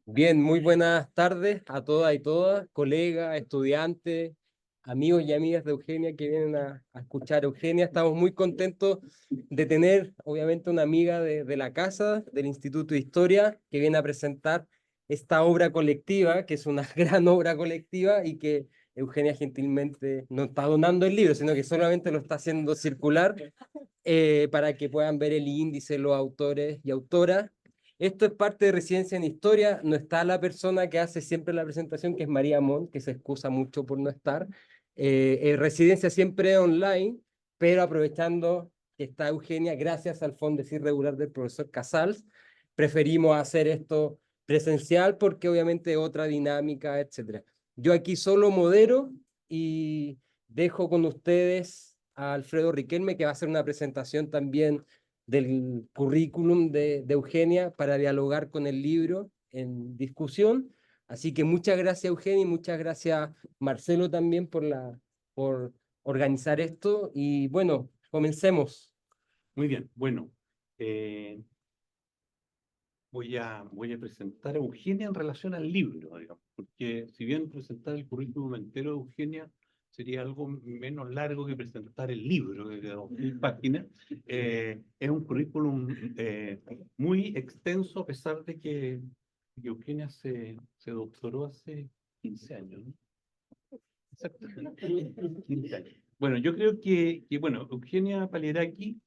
Bien, muy buenas tardes a todas y todas, colegas, estudiantes, amigos y amigas de Eugenia que vienen a escuchar Eugenia. Estamos muy contentos de tener, obviamente, una amiga de la casa, del Instituto de Historia, que viene a presentar esta obra colectiva, que es una gran obra colectiva y que Eugenia gentilmente no está donando el libro, sino que solamente lo está haciendo circular para que puedan ver el índice, los autores y autoras. Esto es parte de Residencia en Historia. No está la persona que hace siempre la presentación, que es María Montt, que se excusa mucho por no estar. Residencia siempre online, pero aprovechando que está Eugenia, gracias al Fondo Irregular del profesor Casals, preferimos hacer esto presencial porque obviamente otra dinámica, etcétera. Yo aquí solo modero y dejo con ustedes a Alfredo Riquelme, que va a hacer una presentación también del currículum de Eugenia para dialogar con el libro en discusión. Así que muchas gracias, Eugenia, y muchas gracias, Marcelo, también por organizar esto. Y bueno, comencemos. Muy bien, bueno, eh, voy a presentar a Eugenia en relación al libro, digamos, porque si bien presentar el currículum entero de Eugenia sería algo menos largo que presentar el libro de 2000 páginas, es un currículum muy extenso a pesar de que Eugenia se doctoró hace 15 años, ¿no? Exactamente, 15 años. Bueno, yo creo bueno, Eugenia Paleraki,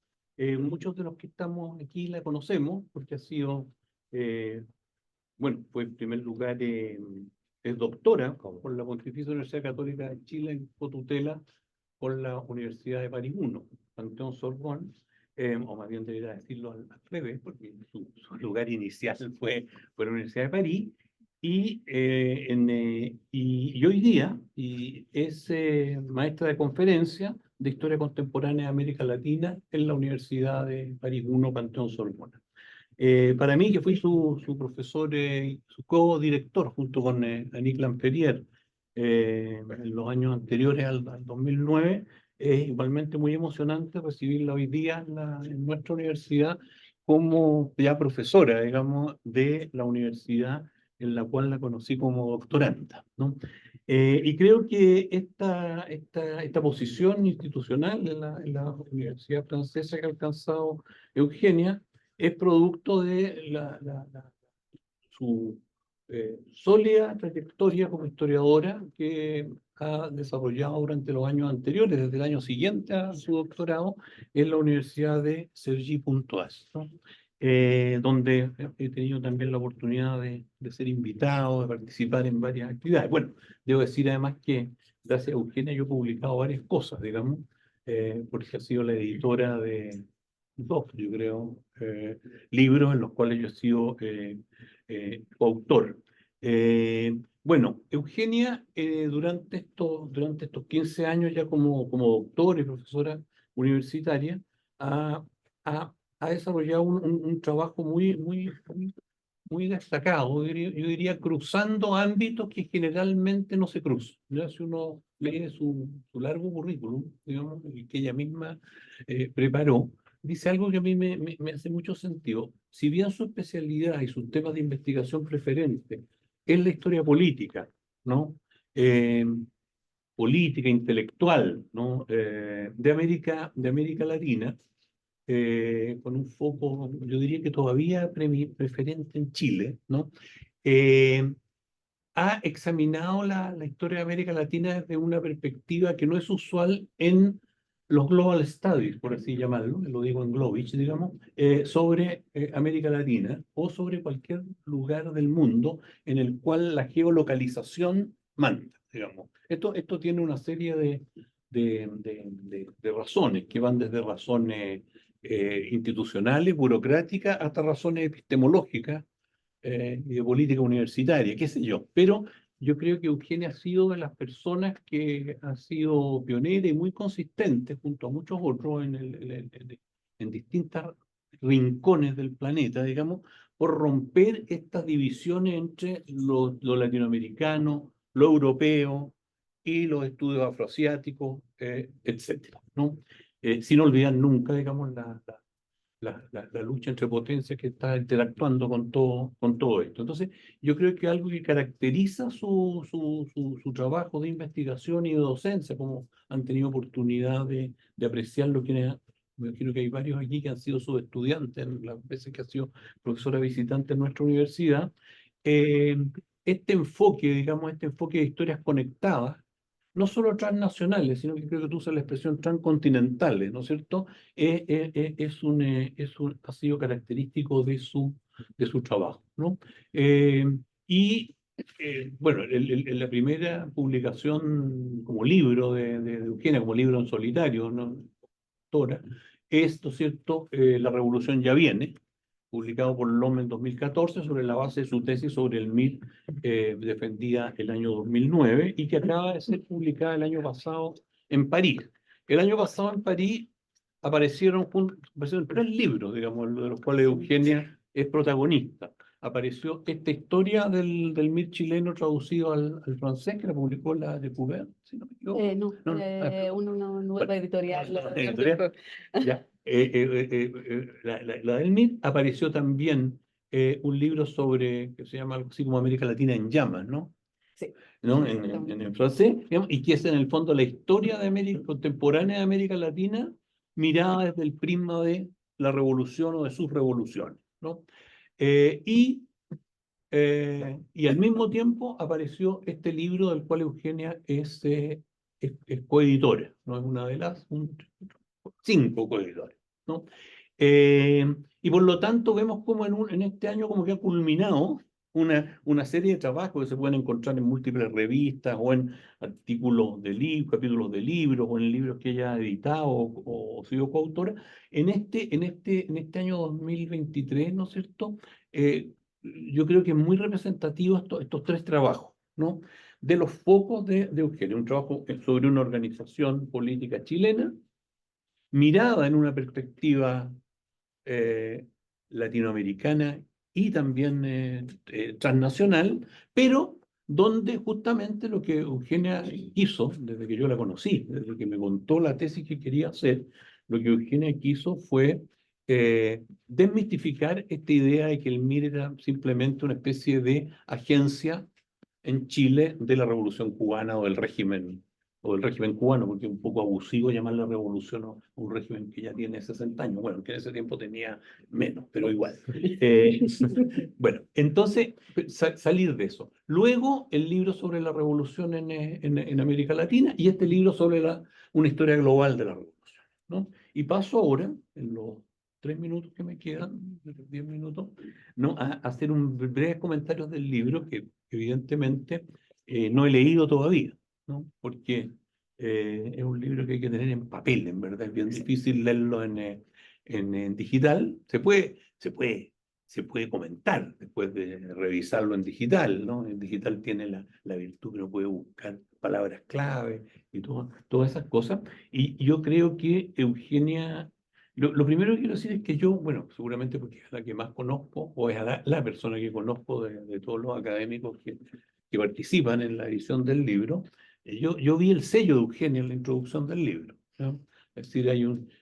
muchos de los que estamos aquí la conocemos porque ha sido, eh, bueno, fue en primer lugar, es doctora por la Pontificia Universidad Católica de Chile en cotutela por la Universidad de París I, Panteón Sorbonne, o más bien debería decirlo al revés, porque su lugar inicial fue la Universidad de París, y hoy día es maestra de conferencia de Historia Contemporánea de América Latina en la Universidad de París I, Panteón Sorbona. Para mí, que fui su profesor, su co-director, junto con Annick Lamperrier, en los años anteriores al 2009, es igualmente muy emocionante recibirla hoy día en nuestra universidad como ya profesora, digamos, de la universidad en la cual la conocí como doctoranda, ¿no? Y creo que esta posición institucional en la universidad francesa que ha alcanzado Eugenia es producto de su sólida trayectoria como historiadora que ha desarrollado durante los años anteriores, desde el año siguiente a su doctorado, en la Universidad de Cergy-Pontoise, ¿no? Donde he tenido también la oportunidad de ser invitado, de participar en varias actividades. Bueno, debo decir además que gracias a Eugenia yo he publicado varias cosas, digamos, porque ha sido la editora de dos, yo creo, libros en los cuales yo he sido coautor. Bueno, Eugenia, durante estos 15 años ya como doctora y profesora universitaria, ha, ha desarrollado un trabajo muy destacado, yo diría cruzando ámbitos que generalmente no se cruzan. Ya si uno lee su largo currículum, digamos, el que ella misma preparó, dice algo que a mí me hace mucho sentido. Si bien su especialidad y sus temas de investigación preferente es la historia política, ¿no? Eh, política, intelectual, ¿no? De América Latina, con un foco, yo diría que todavía preferente en Chile, ¿no? Eh, ha examinado la historia de América Latina desde una perspectiva que no es usual en los Global Studies, por así llamarlo, lo digo en Globich, digamos, sobre América Latina o sobre cualquier lugar del mundo en el cual la geolocalización manda, digamos. Esto tiene una serie de razones que van desde razones institucionales, burocráticas, hasta razones epistemológicas y de política universitaria, qué sé yo. Pero yo creo que Eugenia ha sido de las personas que ha sido pionera y muy consistente junto a muchos otros en distintos rincones del planeta, digamos, por romper estas divisiones entre lo latinoamericano, lo europeo y los estudios afroasiáticos, etcétera, ¿no? Sin olvidar nunca, digamos, la lucha entre potencias que está interactuando con todo esto. Entonces, yo creo que algo que caracteriza su trabajo de investigación y de docencia, como han tenido oportunidad de apreciarlo quienes, me imagino que hay varios aquí que han sido sus estudiantes, las veces que ha sido profesora visitante en nuestra universidad, eh, este enfoque, digamos, este enfoque de historias conectadas, no solo transnacionales, sino que creo que tú usas la expresión transcontinentales, ¿no es cierto? Ha sido característico de su trabajo, ¿no? Eh, y bueno, la primera publicación como libro de Eugenia, como libro en solitario, ¿no? Autora, es, ¿no es cierto?, La Revolución ya viene, publicado por Lom en 2014 sobre la base de su tesis sobre el MIR, defendida el año 2009 y que acaba de ser publicada el año pasado en París. El año pasado en París aparecieron tres libros, digamos, de los cuales Eugenia es protagonista. Apareció esta historia del MIR chileno traducido al francés, que la publicó la de Couvert, si no me equivoco. No, No, no. una nueva editorial. Editorial. Ya. La del MIR apareció también un libro sobre, que se llama algo así como América Latina en llamas, ¿no? Sí. ¿No? En francés, digamos, y que es en el fondo la historia de América contemporánea de América Latina mirada desde el prisma de la revolución o de sus revoluciones, ¿no? Y al mismo tiempo apareció este libro del cual Eugenia es coeditora, ¿no? Es una de las 5 coeditores, ¿no? Y por lo tanto vemos como en este año como que ha culminado una serie de trabajos que se pueden encontrar en múltiples revistas o en artículos de libros, capítulos de libros o en libros que ella ha editado o sido coautora. En este año 2023, ¿no es cierto? Yo creo que es muy representativo estos tres trabajos, ¿no? De los focos de Eugenia, un trabajo sobre una organización política chilena, mirada en una perspectiva latinoamericana y también transnacional, pero donde justamente lo que Eugenia hizo, desde que yo la conocí, desde que me contó la tesis que quería hacer, lo que Eugenia quiso fue desmistificar esta idea de que el MIR era simplemente una especie de agencia en Chile de la Revolución Cubana o del régimen cubano, porque es un poco abusivo llamarla revolución a un régimen que ya tiene 60 años, bueno, que en ese tiempo tenía menos, pero igual. Bueno, entonces, salir de eso. Luego, el libro sobre la revolución en América Latina y este libro sobre una historia global de la revolución, ¿no? Y paso ahora, en los 3 minutos que me quedan, 10 minutos, ¿no? A hacer un breve comentario del libro que evidentemente no he leído todavía, ¿no? Porque es un libro que hay que tener en papel, en verdad, es bien difícil leerlo en digital. Se puede comentar después de revisarlo en digital, ¿no? En digital tiene la virtud que uno puede buscar palabras clave y todas esas cosas. Y yo creo que Eugenia, lo primero que quiero decir es que yo, bueno, seguramente porque es la que más conozco, o es la persona que conozco de todos los académicos que participan en la edición del libro, yo vi el sello de Eugenia en la introducción del libro, ¿no? Es decir,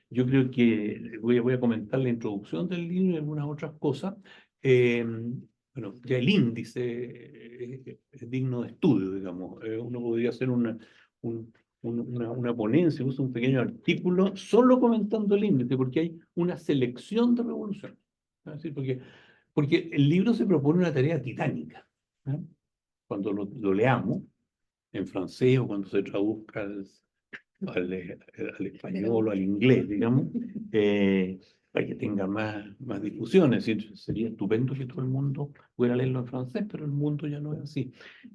yo creo que voy a comentar la introducción del libro y algunas otras cosas. Bueno, ya el índice es digno de estudio, digamos. Uno podría hacer una ponencia, incluso un pequeño artículo, solo comentando el índice, porque hay una selección de revoluciones. Es decir, porque el libro se propone una tarea titánica, ¿no? Cuando lo leamos en francés o cuando se traduzca al español o al inglés, digamos, para que tenga más difusión. Es decir, sería estupendo que todo el mundo pudiera leerlo en francés, pero el mundo ya no es así.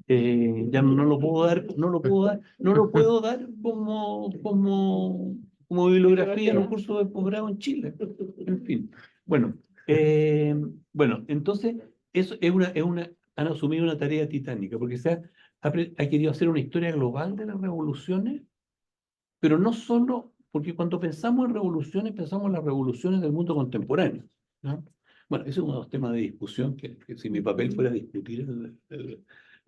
Ya no lo puedo dar, no lo puedo dar como bibliografía en un curso de posgrado en Chile. En fin, bueno, entonces eso han asumido una tarea titánica, porque ha querido hacer una historia global de las revoluciones, pero no solo, porque cuando pensamos en revoluciones, pensamos en las revoluciones del mundo contemporáneo, ¿no? Bueno, ese es uno de los temas de discusión que si mi papel fuera discutir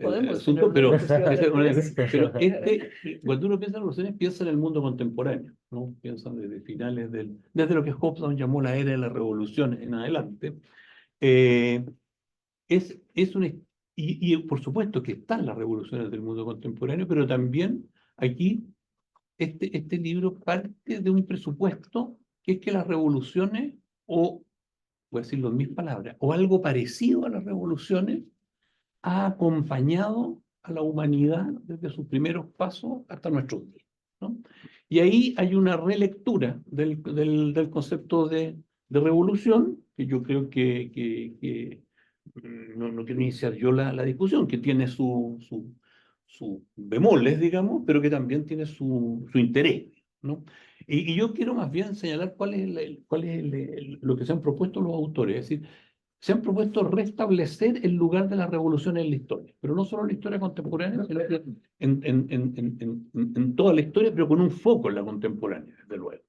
Podemos asunto, tener pero, una discusión pero después. cuando uno piensa en revoluciones, piensa en el mundo contemporáneo, ¿no? Piensa desde finales desde lo que Hobson llamó la era de las revoluciones en adelante. Eh, es un, y por supuesto que están las revoluciones del mundo contemporáneo, pero también aquí este libro parte de un presupuesto que es que las revoluciones, o voy a decirlo en mis palabras, o algo parecido a las revoluciones, ha acompañado a la humanidad desde sus primeros pasos hasta nuestros días, ¿no? Y ahí hay una relectura del concepto de revolución, que yo creo que no quiero iniciar yo la discusión, que tiene su bemoles, digamos, pero que también tiene su interés, ¿no? Y yo quiero más bien señalar cuál es lo que se han propuesto los autores, es decir, se han propuesto restablecer el lugar de las revoluciones en la historia, pero no solo en la historia contemporánea, sino que en toda la historia, pero con un foco en la contemporánea, desde luego.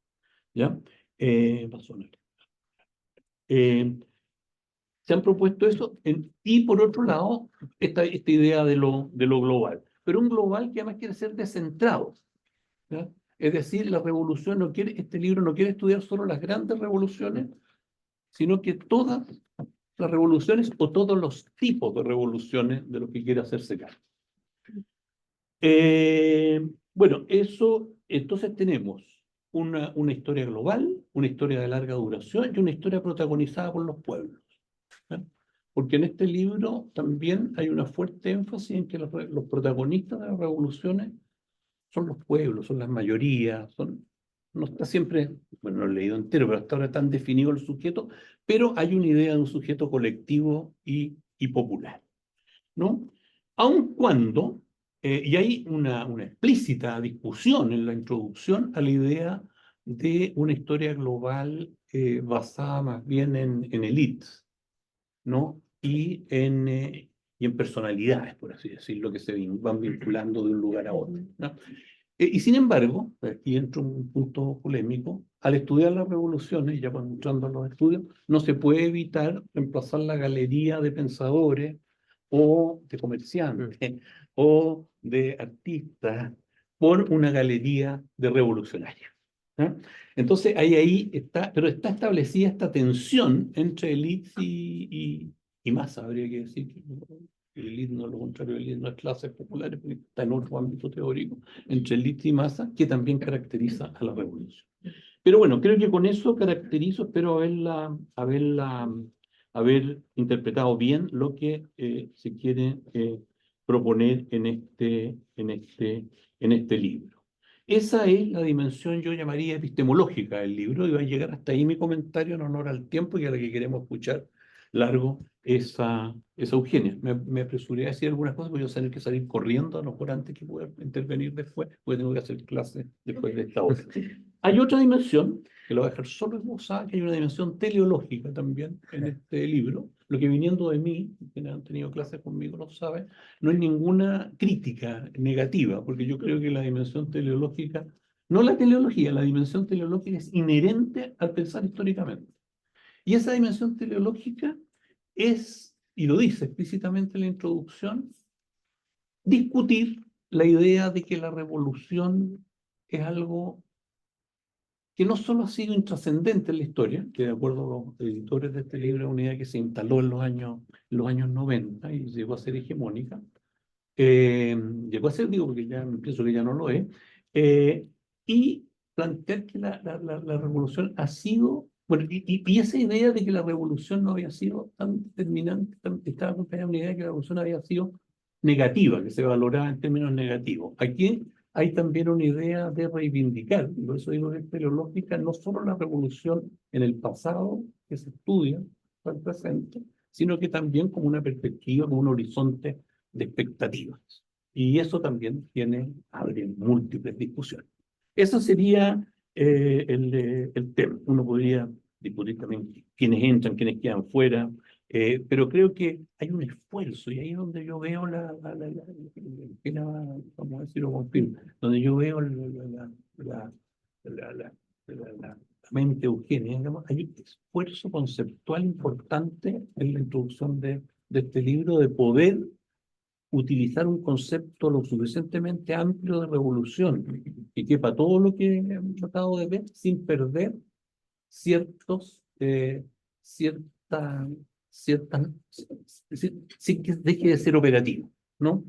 ¿Ya? Va a sonar. Se han propuesto eso, y por otro lado, esta idea de lo global, pero un global que además quiere ser descentrado, ¿ya? Es decir, la revolución no quiere, este libro no quiere estudiar solo las grandes revoluciones, sino que todas las revoluciones o todos los tipos de revoluciones de los que quiere hacerse cargo. Bueno, eso, entonces tenemos una historia global, una historia de larga duración y una historia protagonizada por los pueblos, ¿ya? Porque en este libro también hay una fuerte énfasis en que los protagonistas de las revoluciones son los pueblos, son las mayorías, no está siempre, bueno, no lo he leído entero, pero hasta ahora están definido el sujeto, pero hay una idea de un sujeto colectivo y popular, ¿no? Aun cuando, y hay una explícita discusión en la introducción a la idea de una historia global basada más bien en élites, ¿no? Y en personalidades, por así decirlo, que se van vinculando de un lugar a otro, ¿no? Y sin embargo, aquí entra un punto polémico, al estudiar las revoluciones, ya cuando entrando a los estudios, no se puede evitar reemplazar la galería de pensadores o de comerciantes o de artistas por una galería de revolucionarios, ¿no? Entonces ahí está, pero está establecida esta tensión entre élite y masa, habría que decir. El élite no es lo contrario, el élite no es clases populares, porque está en otro ámbito teórico, entre élite y masa, que también caracteriza a la revolución. Pero bueno, creo que con eso caracterizo, espero haber interpretado bien lo que se quiere proponer en este libro. Esa es la dimensión, yo llamaría epistemológica del libro, y va a llegar hasta ahí mi comentario en honor al tiempo y a la que queremos escuchar largo esa Eugenia. Me apresuré a decir algunas cosas, porque yo tener que salir corriendo, a lo mejor antes que pueda intervenir después, porque tengo que hacer clases después de esta hora. Hay otra dimensión, que lo voy a dejar solo esbozada, que hay una dimensión teleológica también en este libro. Lo que, viniendo de mí, quienes han tenido clases conmigo lo saben, no es ninguna crítica negativa, porque yo creo que la dimensión teleológica, no la teleología, la dimensión teleológica es inherente al pensar históricamente. Y esa dimensión teleológica es, y lo dice explícitamente en la introducción, discutir la idea de que la revolución es algo que no solo ha sido intrascendente en la historia, que de acuerdo a los editores de este libro es una idea que se instaló en los años 90 y llegó a ser hegemónica. Llegó a ser, digo, porque ya pienso que ya no lo es, y plantear que la revolución ha sido, bueno, y esa idea de que la revolución no había sido tan determinante, estaba acompañada de una idea de que la revolución había sido negativa, que se valoraba en términos negativos. Aquí hay también una idea de reivindicar, y por eso digo que es teleológica, no solo la revolución en el pasado, que se estudia para el presente, sino que también como una perspectiva, como un horizonte de expectativas. Y eso también abre múltiples discusiones. Eso sería el tema. Uno podría discutir también quiénes entran, quiénes quedan fuera, pero creo que hay un esfuerzo, y ahí es donde yo veo vamos a decirlo con firme, donde yo veo la mente Eugenia, digamos, hay un esfuerzo conceptual importante en la introducción de este libro, de poder utilizar un concepto lo suficientemente amplio de revolución y quepa todo lo que hemos tratado de ver sin perder cierta, sin que deje de ser operativo, ¿no?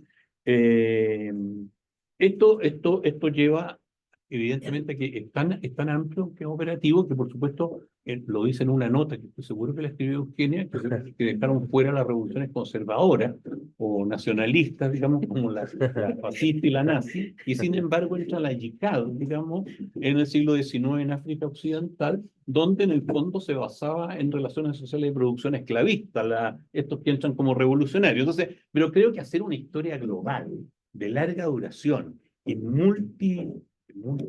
Eh, esto lleva evidentemente a que es tan amplio que es operativo que por supuesto lo dice en una nota que estoy seguro que la escribió Eugenia, que dejaron fuera las revoluciones conservadoras o nacionalistas, digamos, como la fascista y la nazi, y sin embargo entra la yihad, digamos, en el siglo XIX en África Occidental, donde en el fondo se basaba en relaciones sociales de producción esclavista, estos que entran como revolucionarios. Entonces, pero creo que hacer una historia global, de larga duración, y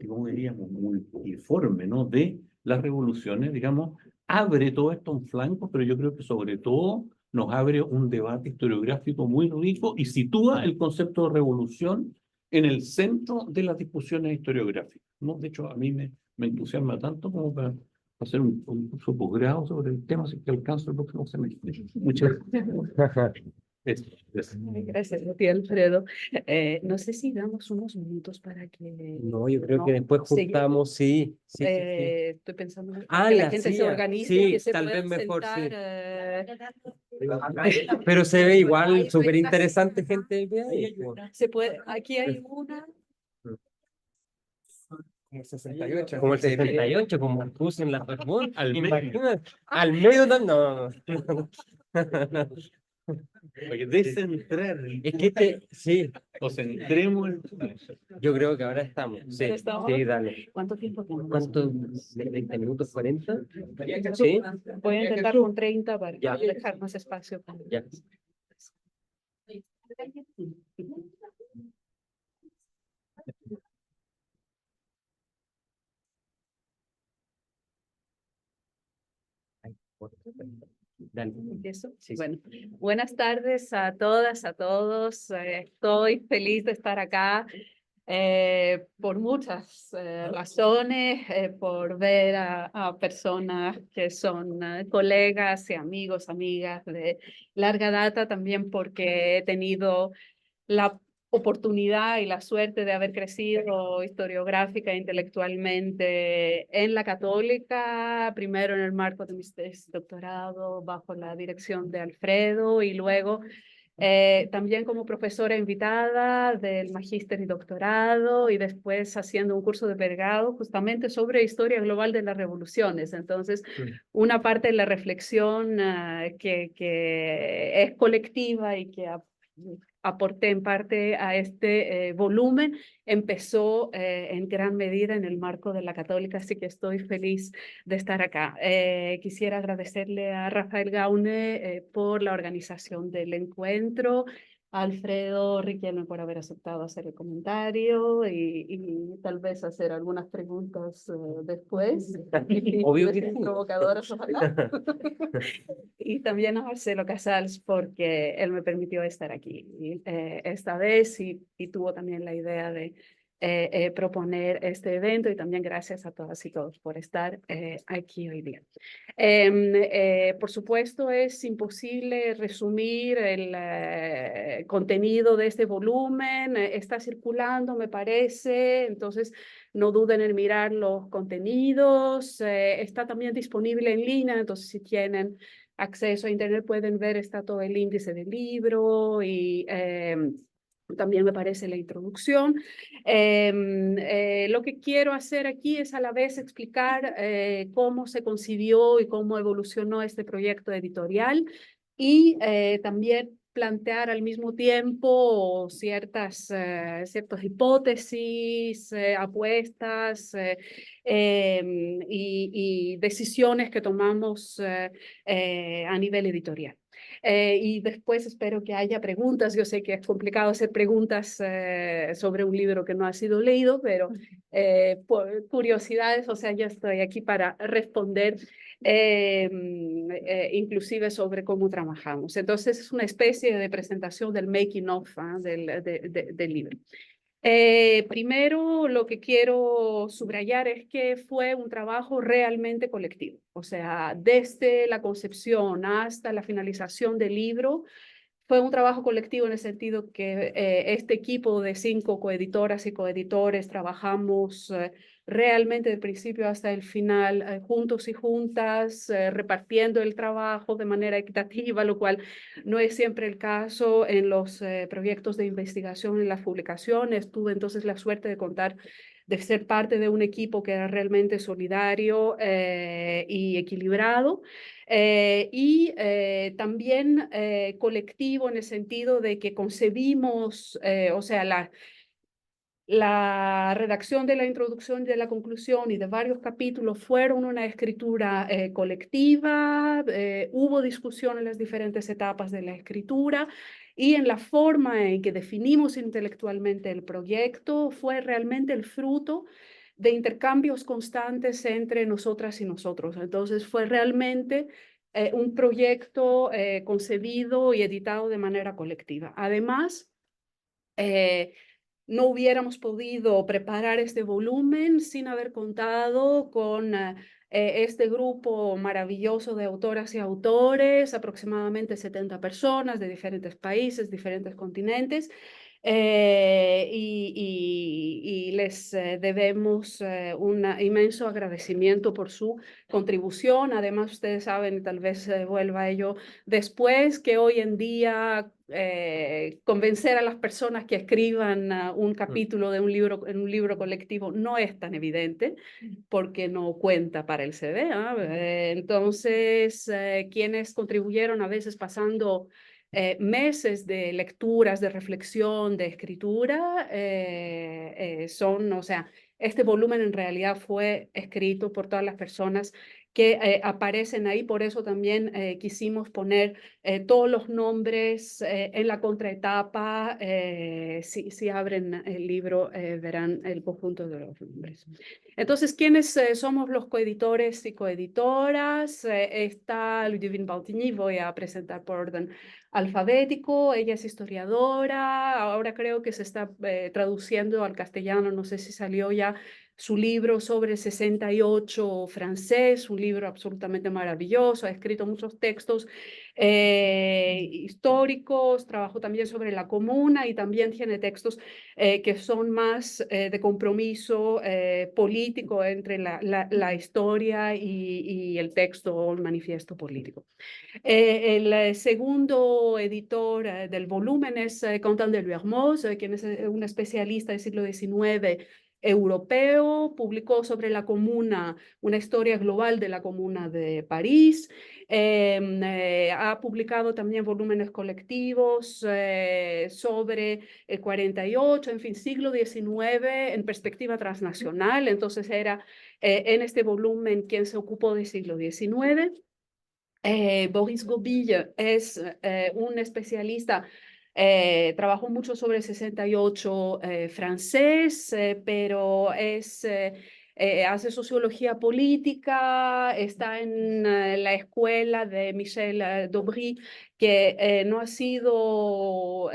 ¿cómo diríamos? Multiforme, ¿no? De las revoluciones, digamos, abre todo esto a un flanco, pero yo creo que sobre todo nos abre un debate historiográfico muy rico y sitúa el concepto de revolución en el centro de las discusiones historiográficas, ¿no? De hecho, a mí me entusiasma tanto como para hacer un curso posgrado sobre el tema, si que alcanzo el próximo semestre. Muchas gracias. Eso. Gracias, Leti Alfredo. No sé si damos unos minutos para que... No, yo creo ¿no? que después Sigue. juntamos, sí. Estoy pensando en Ah, que la la gente se silla. organice, Sí, que se tal puedan vez mejor, sentar. Pero se ve igual, súper interesante gente que hay. Se puede, aquí hay una. Como el 68. Como el 68, como puse en la Bermuda. Imagínate, Al medio no. descentrar, Es que sí, o centremos yo creo que ahora estamos. Sí, ¿Pero estamos? sí, dale. ¿Cuánto tiempo tenemos? ¿Cuánto? ¿20 minutos? ¿40? Sí. Voy a intentar con 30 para Ya. dejar más espacio. Ya. Dale. ¿Empiezo? Sí, sí. Bueno, buenas tardes a todas, a todos. Estoy feliz de estar acá por muchas razones, por ver a personas que son colegas y amigos, amigas de larga data, también porque he tenido la oportunidad y la suerte de haber crecido historiográfica e intelectualmente en la Católica, primero en el marco de mi tesis de doctorado bajo la dirección de Alfredo y luego también como profesora invitada del magíster y doctorado y después haciendo un curso de pregrado justamente sobre historia global de las revoluciones. Entonces, una parte de la reflexión que es colectiva y que aporté en parte a este volumen, empezó en gran medida en el marco de la Católica, así que estoy feliz de estar acá. Quisiera agradecerle a Rafael Gaune por la organización del encuentro, a Alfredo Riquelme por haber aceptado hacer el comentario y tal vez hacer algunas preguntas después. Obvio que sí. Provocadoras, ojalá. Y también a Marcelo Casals porque él me permitió estar aquí esta vez y tuvo también la idea de proponer este evento y también gracias a todas y todos por estar aquí hoy día. Por supuesto, es imposible resumir el contenido de este volumen, está circulando, me parece, entonces no duden en mirar los contenidos, está también disponible en línea, entonces si tienen acceso a internet pueden ver, está todo el índice del libro y también me parece la introducción. Lo que quiero hacer aquí es a la vez explicar cómo se concibió y cómo evolucionó este proyecto editorial y también plantear al mismo tiempo ciertas hipótesis, apuestas y decisiones que tomamos a nivel editorial. Y después espero que haya preguntas. Yo sé que es complicado hacer preguntas sobre un libro que no ha sido leído, pero por curiosidades, o sea, yo estoy aquí para responder inclusive sobre cómo trabajamos. Entonces es una especie de presentación del making of del libro. Primero, lo que quiero subrayar es que fue un trabajo realmente colectivo, o sea, desde la concepción hasta la finalización del libro, Fue un trabajo colectivo en el sentido que este equipo de 5 coeditoras y coeditores trabajamos realmente del principio hasta el final, juntos y juntas, repartiendo el trabajo de manera equitativa, lo cual no es siempre el caso en los proyectos de investigación, en las publicaciones. Tuve entonces la suerte de ser parte de un equipo que era realmente solidario y equilibrado. También colectivo en el sentido de que concebimos, o sea, la redacción de la introducción, de la conclusión y de varios capítulos fueron una escritura colectiva, hubo discusión en las diferentes etapas de la escritura y en la forma en que definimos intelectualmente el proyecto fue realmente el fruto de intercambios constantes entre nosotras y nosotros. Entonces fue realmente un proyecto concebido y editado de manera colectiva. Además, no hubiéramos podido preparar este volumen sin haber contado con este grupo maravilloso de autoras y autores, aproximadamente 70 personas de diferentes países, diferentes continentes, y les debemos un inmenso agradecimiento por su contribución. Además, ustedes saben, y tal vez vuelva a ello después, que hoy en día convencer a las personas que escriban un capítulo de un libro en un libro colectivo no es tan evidente porque no cuenta para el CD. Entonces, quienes contribuyeron a veces pasando meses de lecturas, de reflexión, de escritura, o sea, este volumen en realidad fue escrito por todas las personas que aparecen ahí, por eso también quisimos poner todos los nombres en la contraetapa. Si abren el libro verán el conjunto de los nombres. Entonces, ¿quiénes somos los coeditores y coeditoras? Está Ludivine Baltigny, voy a presentar por orden alfabético. Ella es historiadora, ahora creo que se está traduciendo al castellano, no sé si salió ya su libro sobre el 68 francés, un libro absolutamente maravilloso, ha escrito muchos textos históricos, trabajó también sobre la comuna y también tiene textos que son más de compromiso político entre la historia y el texto o el manifiesto político. El segundo editor del volumen es Quentin de Luermoz, quien es un especialista del siglo XIX europeo, publicó sobre la comuna, una historia global de la comuna de París, ha publicado también volúmenes colectivos sobre el 48, en fin, siglo XIX en perspectiva transnacional, entonces era en este volumen quien se ocupó del siglo XIX. Boris Gobille es un especialista, trabajó mucho sobre el 68 francés, pero hace sociología política, está en la escuela de Michel Dobry, que no ha sido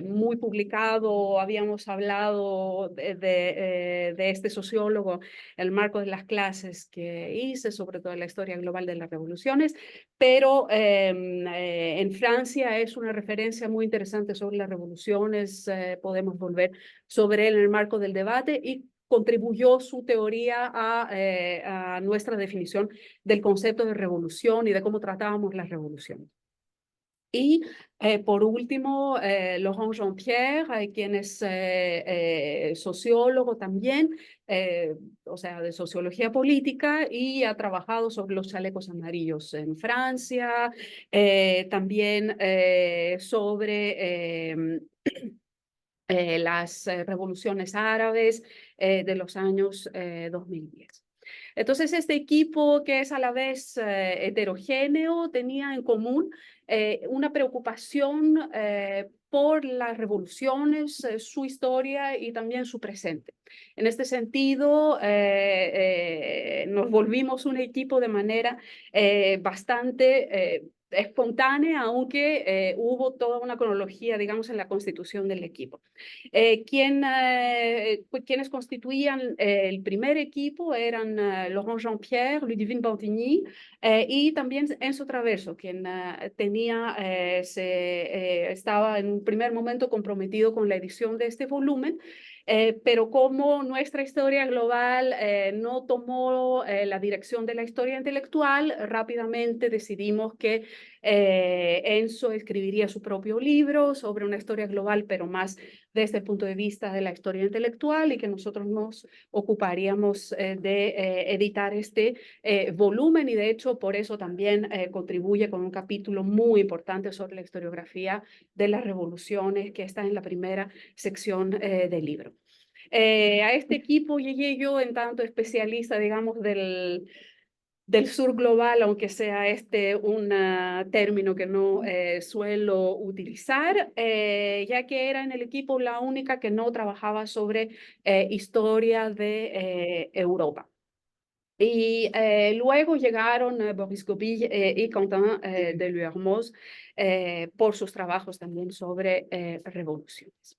muy publicado. Habíamos hablado de este sociólogo en el marco de las clases que hice, sobre todo la historia global de las revoluciones, pero en Francia es una referencia muy interesante sobre las revoluciones, podemos volver sobre él en el marco del debate y contribuyó su teoría a nuestra definición del concepto de revolución y de cómo tratábamos las revoluciones. Y por último, Laurent Jean-Pierre, quien es sociólogo también, o sea, de sociología política, y ha trabajado sobre los chalecos amarillos en Francia, también sobre las revoluciones árabes de los años 2010. Entonces, este equipo, que es a la vez heterogéneo, tenía en común una preocupación por las revoluciones, su historia y también su presente. En este sentido, nos volvimos un equipo de manera bastante espontánea, aunque hubo toda una cronología, digamos, en la constitución del equipo. Quienes constituían el primer equipo eran Laurent Jean-Pierre, Ludivine Bantigny y también Enzo Traverso, quien estaba en un primer momento comprometido con la edición de este volumen. Pero como nuestra historia global no tomó la dirección de la historia intelectual, rápidamente decidimos que Enzo escribiría su propio libro sobre una historia global, pero más desde el punto de vista de la historia intelectual, y que nosotros nos ocuparíamos de editar este volumen, y de hecho por eso también contribuye con un capítulo muy importante sobre la historiografía de las revoluciones, que está en la primera sección del libro. A este equipo llegué yo en tanto especialista, digamos, del sur global, aunque sea este un término que no suelo utilizar, ya que era en el equipo la única que no trabajaba sobre historia de Europa. Y luego llegaron Boris Gobi y Quentin de Luermoz por sus trabajos también sobre revoluciones.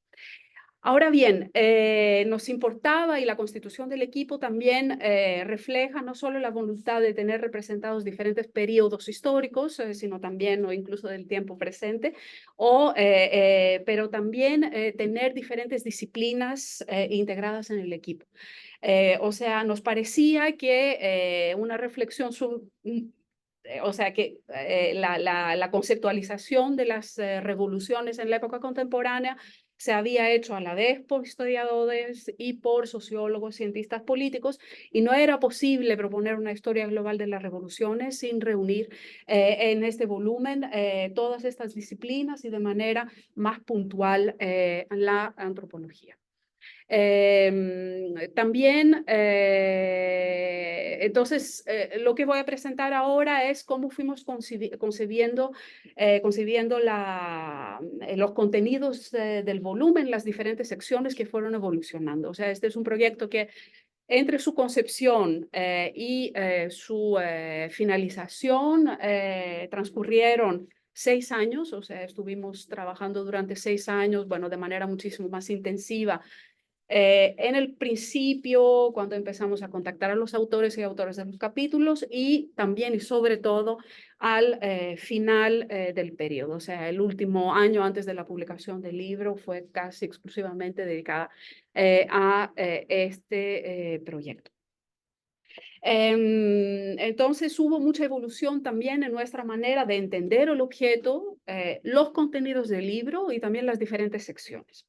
Ahora bien, nos importaba, y la constitución del equipo también refleja no solo la voluntad de tener representados diferentes periodos históricos, sino también o incluso del tiempo presente, pero también tener diferentes disciplinas integradas en el equipo. O sea, nos parecía que una reflexión o sea, que la conceptualización de las revoluciones en la época contemporánea se había hecho a la vez por historiadores y por sociólogos, cientistas políticos, y no era posible proponer una historia global de las revoluciones sin reunir en este volumen todas estas disciplinas y de manera más puntual la antropología. También, entonces, lo que voy a presentar ahora es cómo fuimos concibiendo los contenidos del volumen, las diferentes secciones que fueron evolucionando. O sea, este es un proyecto que entre su concepción y su finalización transcurrieron 6 años, o sea, estuvimos trabajando durante 6 años, bueno, de manera muchísimo más intensiva. En el principio, cuando empezamos a contactar a los autores y autores de los capítulos, y también y sobre todo al final del periodo, o sea, el último año antes de la publicación del libro fue casi exclusivamente dedicada a este proyecto. Entonces hubo mucha evolución también en nuestra manera de entender el objeto, los contenidos del libro y también las diferentes secciones.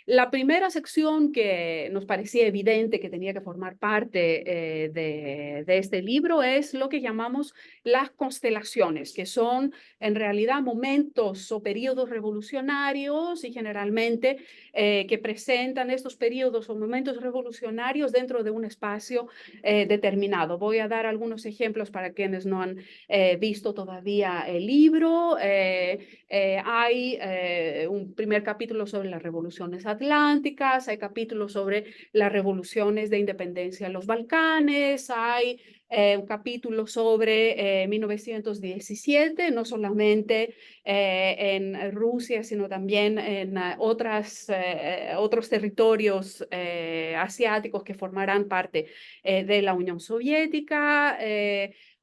La primera sección que nos parecía evidente que tenía que formar parte de este libro es lo que llamamos las constelaciones, que son en realidad momentos o periodos revolucionarios y generalmente que presentan estos periodos o momentos revolucionarios dentro de un espacio determinado. Voy a dar algunos ejemplos para quienes no han visto todavía el libro. Hay un primer capítulo sobre las revoluciones atlánticas, hay capítulos sobre las revoluciones de independencia en los Balcanes, hay un capítulo sobre 1917, no solamente en Rusia, sino también en otros territorios asiáticos que formarán parte de la Unión Soviética.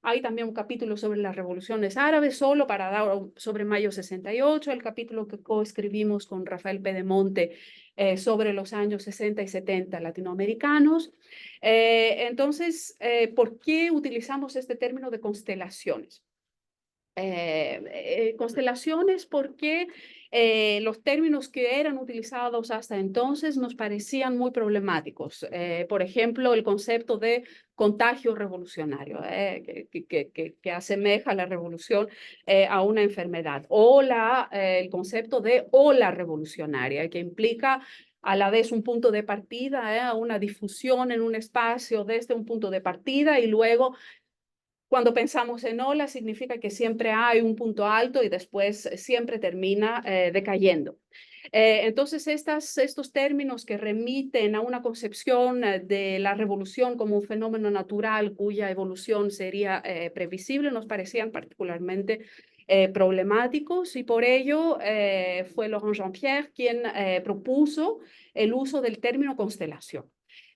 Hay también un capítulo sobre las revoluciones árabes, solo para dar sobre mayo 68, el capítulo que coescribimos con Rafael Pedemonte sobre los años 60 y 70 latinoamericanos. Entonces, ¿por qué utilizamos este término de constelaciones? Constelaciones porque los términos que eran utilizados hasta entonces nos parecían muy problemáticos. Por ejemplo, el concepto de contagio revolucionario, que asemeja la revolución a una enfermedad, o el concepto de ola revolucionaria, que implica a la vez un punto de partida, una difusión en un espacio desde un punto de partida, y luego cuando pensamos en ola significa que siempre hay un punto alto y después siempre termina decayendo. Entonces, estos términos que remiten a una concepción de la revolución como un fenómeno natural cuya evolución sería previsible nos parecían particularmente problemáticos, y por ello fue Laurent Jean-Pierre quien propuso el uso del término constelación.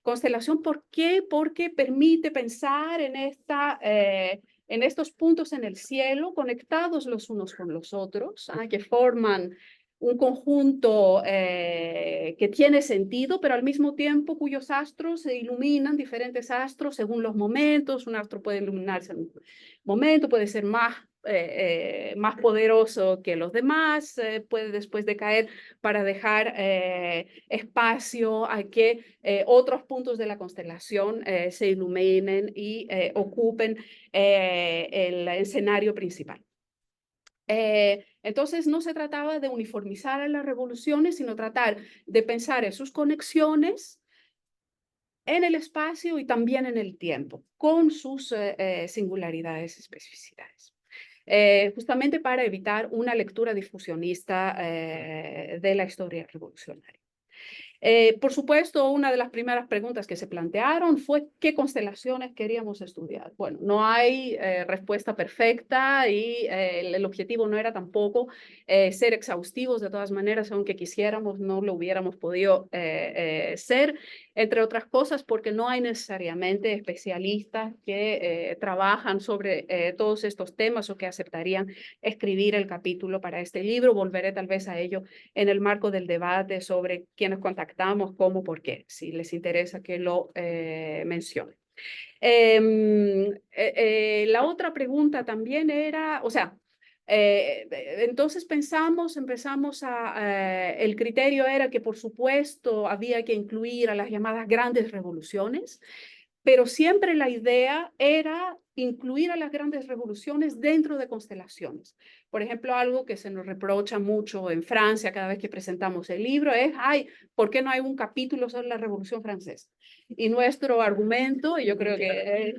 Constelación, ¿por qué? Porque permite pensar en estos puntos en el cielo conectados los unos con los otros, que forman un conjunto que tiene sentido, pero al mismo tiempo cuyos astros se iluminan, diferentes astros, según los momentos. Un astro puede iluminarse en un momento, puede ser más poderoso que los demás, puede después decaer para dejar espacio a que otros puntos de la constelación se iluminen y ocupen el escenario principal. Entonces no se trataba de uniformizar las revoluciones, sino tratar de pensar en sus conexiones en el espacio y también en el tiempo, con sus singularidades y especificidades. Justamente para evitar una lectura difusionista de la historia revolucionaria. Por supuesto, una de las primeras preguntas que se plantearon fue ¿qué constelaciones queríamos estudiar? Bueno, no hay respuesta perfecta, y el objetivo no era tampoco ser exhaustivos. De todas maneras, aunque quisiéramos, no lo hubiéramos podido ser, entre otras cosas porque no hay necesariamente especialistas que trabajan sobre todos estos temas o que aceptarían escribir el capítulo para este libro. Volveré tal vez a ello en el marco del debate sobre quiénes contactamos, cómo, por qué, si les interesa que lo mencione. La otra pregunta también era, o sea, entonces el criterio era que por supuesto había que incluir a las llamadas grandes revoluciones, pero siempre la idea era incluir a las grandes revoluciones dentro de constelaciones. Por ejemplo, algo que se nos reprocha mucho en Francia cada vez que presentamos el libro es, ¿por qué no hay un capítulo sobre la Revolución Francesa? Y nuestro argumento, y yo creo que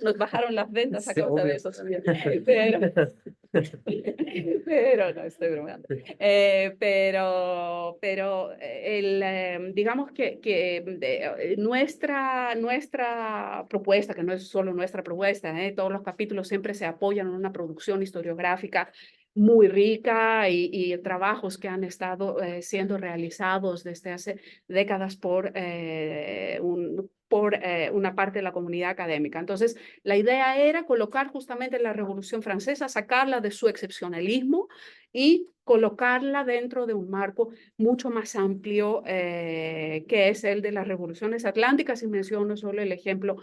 nos bajaron las ventas a causa de eso también, pero no, estoy bromeando. Digamos que nuestra propuesta, que no es solo nuestra propuesta, todos los capítulos siempre se apoyan en una producción historiográfica muy rica y trabajos que han estado siendo realizados desde hace décadas por una parte de la comunidad académica. Entonces, la idea era colocar justamente la Revolución Francesa, sacarla de su excepcionalismo y colocarla dentro de un marco mucho más amplio que es el de las revoluciones atlánticas. Y menciono solo el ejemplo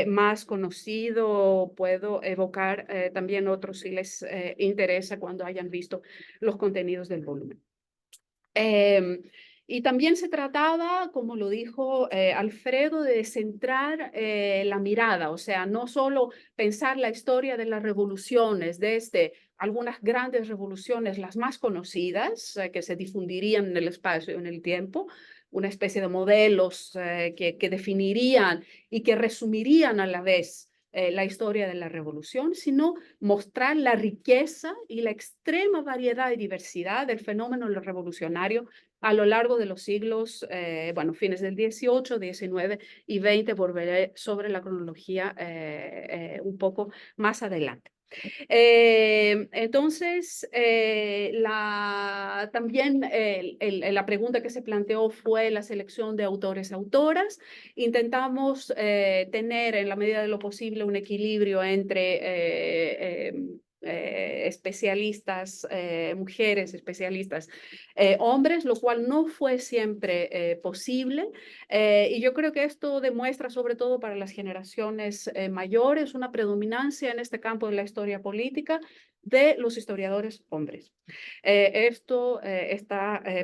más conocido, puedo evocar también otros si les interesa cuando hayan visto los contenidos del volumen. Y también se trataba, como lo dijo Alfredo, de centrar la mirada, o sea, no solo pensar la historia de las revoluciones desde algunas grandes revoluciones, las más conocidas, que se difundirían en el espacio y en el tiempo, una especie de modelos que definirían y que resumirían a la vez la historia de la revolución, sino mostrar la riqueza y la extrema variedad y diversidad del fenómeno revolucionario a lo largo de los siglos, fines del 18, 19 y 20, volveré sobre la cronología un poco más adelante. Entonces, también la pregunta que se planteó fue la selección de autores y autoras. Intentamos tener en la medida de lo posible un equilibrio entre especialistas, mujeres, especialistas, hombres, lo cual no fue siempre posible. Y yo creo que esto demuestra, sobre todo para las generaciones mayores, una predominancia en este campo de la historia política de los historiadores hombres. Esto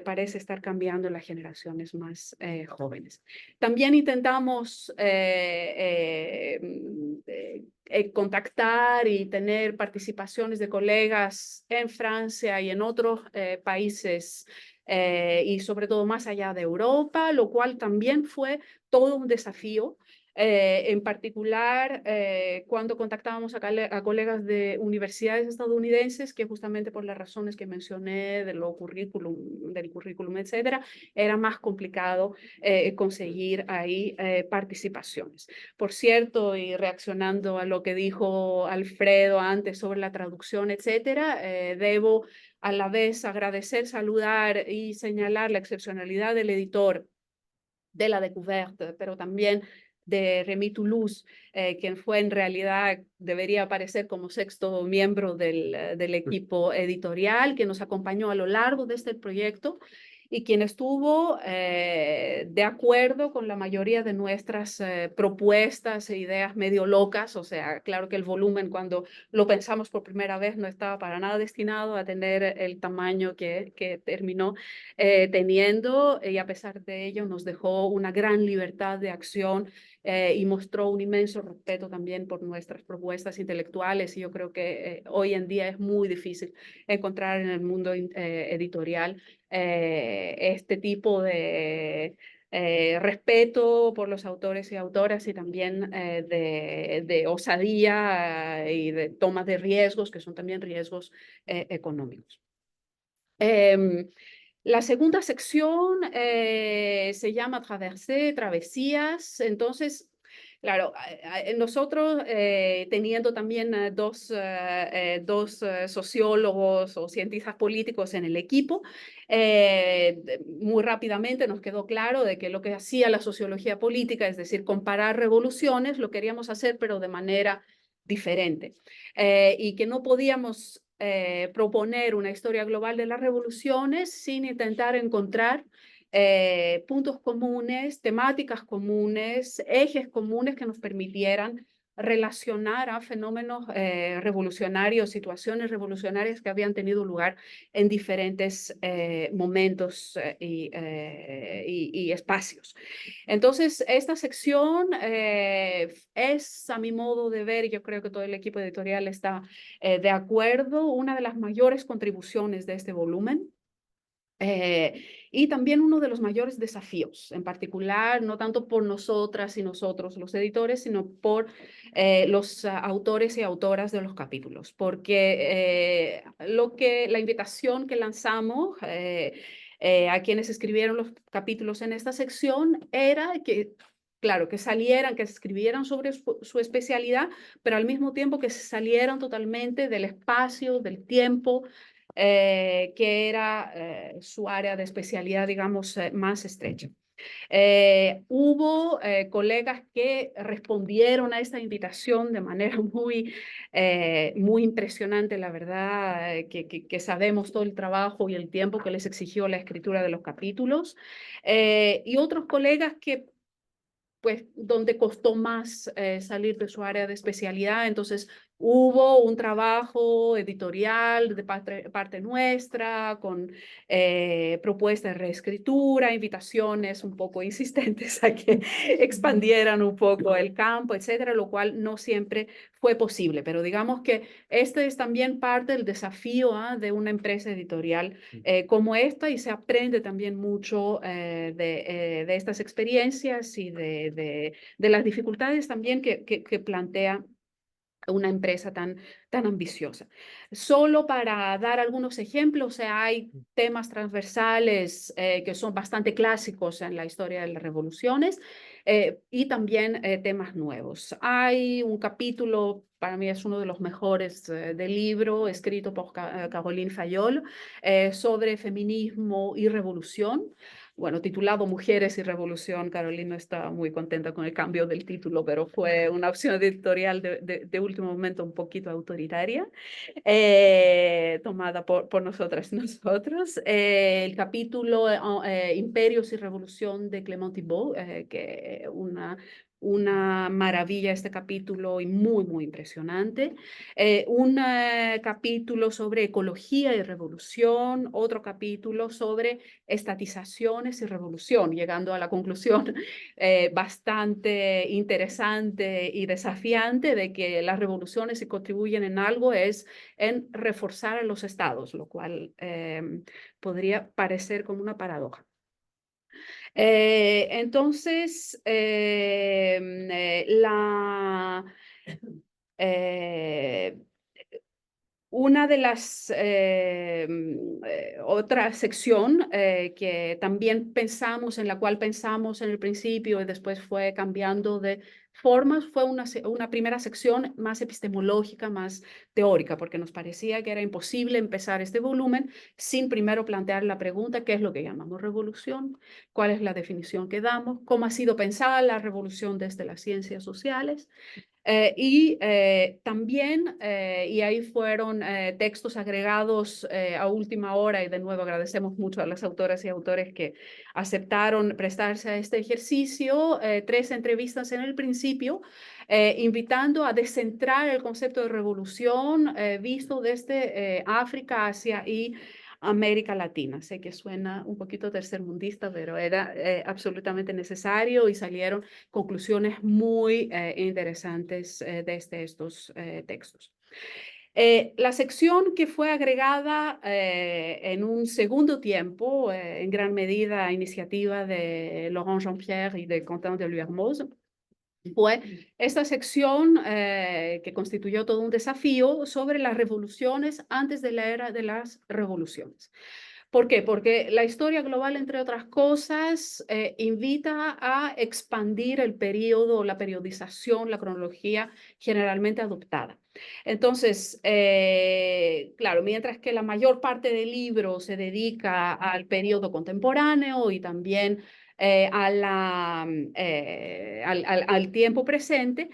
parece estar cambiando en las generaciones más jóvenes. También intentamos contactar y tener participaciones de colegas en Francia y en otros países y sobre todo más allá de Europa, lo cual también fue todo un desafío En particular, cuando contactábamos a colegas de universidades estadounidenses, que justamente por las razones que mencioné del currículum, etcétera, era más complicado conseguir ahí participaciones. Por cierto, y reaccionando a lo que dijo Alfredo antes sobre la traducción, etcétera, debo a la vez agradecer, saludar y señalar la excepcionalidad del editor de la Découverte, pero también de Rémy Toulouse, quien fue en realidad, debería aparecer como sexto miembro del equipo editorial, que nos acompañó a lo largo de este proyecto y quien estuvo de acuerdo con la mayoría de nuestras propuestas e ideas medio locas. O sea, claro que el volumen, cuando lo pensamos por primera vez, no estaba para nada destinado a tener el tamaño que terminó teniendo, y a pesar de ello nos dejó una gran libertad de acción y mostró un inmenso respeto también por nuestras propuestas intelectuales. Y yo creo que hoy en día es muy difícil encontrar en el mundo editorial este tipo de respeto por los autores y autoras, y también de osadía y de toma de riesgos, que son también riesgos económicos. La segunda sección se llama Traversée, travesías. Entonces, claro, nosotros teniendo también dos sociólogos o cientistas políticos en el equipo, muy rápidamente nos quedó claro de que lo que hacía la sociología política, es decir, comparar revoluciones, lo queríamos hacer pero de manera diferente, y que no podíamos proponer una historia global de las revoluciones sin intentar encontrar puntos comunes, temáticas comunes, ejes comunes que nos permitieran relacionar a fenómenos revolucionarios, situaciones revolucionarias que habían tenido lugar en diferentes momentos y espacios. Entonces, esta sección es, a mi modo de ver, y yo creo que todo el equipo editorial está de acuerdo, una de las mayores contribuciones de este volumen. Y también uno de los mayores desafíos, en particular, no tanto por nosotras y nosotros, los editores, sino por los autores y autoras de los capítulos, porque la invitación que lanzamos a quienes escribieron los capítulos en esta sección era que, claro, que salieran, que escribieran sobre su especialidad, pero al mismo tiempo que se salieran totalmente del espacio, del tiempo, que era su área de especialidad, digamos, más estrecha. Hubo colegas que respondieron a esta invitación de manera muy impresionante, la verdad, que sabemos todo el trabajo y el tiempo que les exigió la escritura de los capítulos, y otros colegas que pues donde costó más salir de su área de especialidad. Entonces hubo un trabajo editorial de parte nuestra, con propuestas de reescritura, invitaciones un poco insistentes a que expandieran un poco el campo, etcétera, lo cual no siempre fue posible. Pero digamos que este es también parte del desafío de una empresa editorial como esta, y se aprende también mucho de estas experiencias y de las dificultades también que plantea una empresa tan ambiciosa. Solo para dar algunos ejemplos, hay temas transversales que son bastante clásicos en la historia de las revoluciones, y también temas nuevos. Hay un capítulo, para mí es uno de los mejores del libro, escrito por Caroline Fayol, sobre feminismo y revolución. Bueno, titulado Mujeres y Revolución. Carolina está muy contenta con el cambio del título, pero fue una opción editorial de último momento un poquito autoritaria, tomada por nosotras y nosotros. El capítulo Imperios y Revolución de Clément Thibault, que una maravilla este capítulo y muy impresionante. Un capítulo sobre ecología y revolución, otro capítulo sobre estatizaciones y revolución, llegando a la conclusión bastante interesante y desafiante de que las revoluciones, si contribuyen en algo, es en reforzar a los estados, lo cual podría parecer como una paradoja. Entonces, una de las otra sección que también pensamos, en la cual pensamos en el principio y después fue cambiando de formas, fue una primera sección más epistemológica, más teórica, porque nos parecía que era imposible empezar este volumen sin primero plantear la pregunta: ¿qué es lo que llamamos revolución? ¿Cuál es la definición que damos? ¿Cómo ha sido pensada la revolución desde las ciencias sociales? También, y ahí fueron textos agregados a última hora, y de nuevo agradecemos mucho a las autoras y autores que aceptaron prestarse a este ejercicio, 3 entrevistas en el principio, invitando a descentrar el concepto de revolución visto desde África, Asia y América Latina. Sé que suena un poquito tercermundista, pero era absolutamente necesario, y salieron conclusiones muy interesantes desde estos textos. La sección que fue agregada en un segundo tiempo, en gran medida a iniciativa de Laurent Jean-Pierre y de Quentin de Luermoz, fue esta sección que constituyó todo un desafío sobre las revoluciones antes de la era de las revoluciones. ¿Por qué? Porque la historia global, entre otras cosas, invita a expandir el periodo, la periodización, la cronología generalmente adoptada. Entonces, claro, mientras que la mayor parte del libro se dedica al periodo contemporáneo y también al tiempo presente,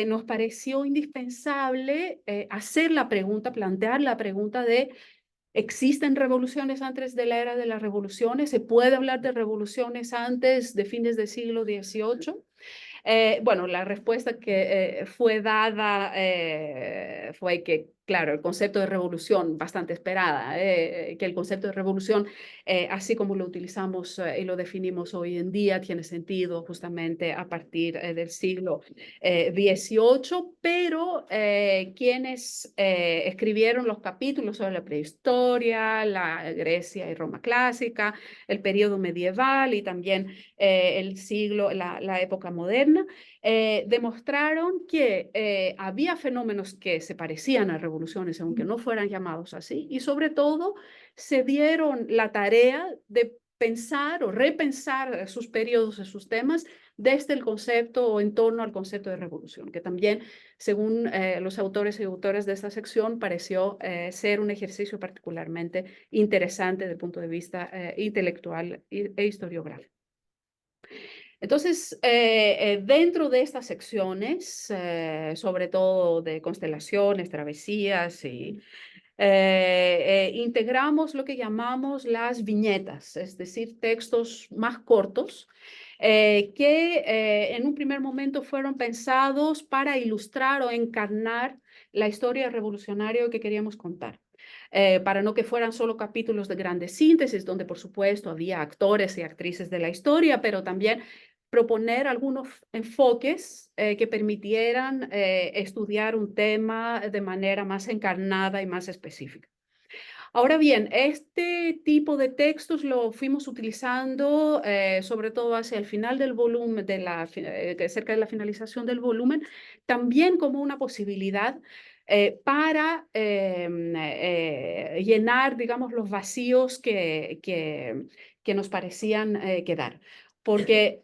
nos pareció indispensable hacer la pregunta, plantear la pregunta de: ¿existen revoluciones antes de la era de las revoluciones? ¿Se puede hablar de revoluciones antes de fines del siglo XVIII? Bueno, la respuesta que fue dada fue que, claro, el concepto de revolución, bastante esperada, que el concepto de revolución, así como lo utilizamos y lo definimos hoy en día, tiene sentido justamente a partir del siglo XVIII, pero quienes escribieron los capítulos sobre la prehistoria, la Grecia y Roma clásica, el periodo medieval y también la época moderna, demostraron que había fenómenos que se parecían a revoluciones, aunque no fueran llamados así, y sobre todo se dieron la tarea de pensar o repensar sus periodos y sus temas desde el concepto o en torno al concepto de revolución, que también, según los autores y autoras de esta sección, pareció ser un ejercicio particularmente interesante desde el punto de vista intelectual e historiográfico. Entonces, dentro de estas secciones, sobre todo de constelaciones, travesías integramos lo que llamamos las viñetas, es decir, textos más cortos que en un primer momento fueron pensados para ilustrar o encarnar la historia revolucionaria que queríamos contar. Para no que fueran solo capítulos de grandes síntesis, donde por supuesto había actores y actrices de la historia, pero también proponer algunos enfoques que permitieran estudiar un tema de manera más encarnada y más específica. Ahora bien, este tipo de textos lo fuimos utilizando sobre todo hacia el final del volumen, cerca de la finalización del volumen, también como una posibilidad para llenar, digamos, los vacíos que nos parecían quedar. Porque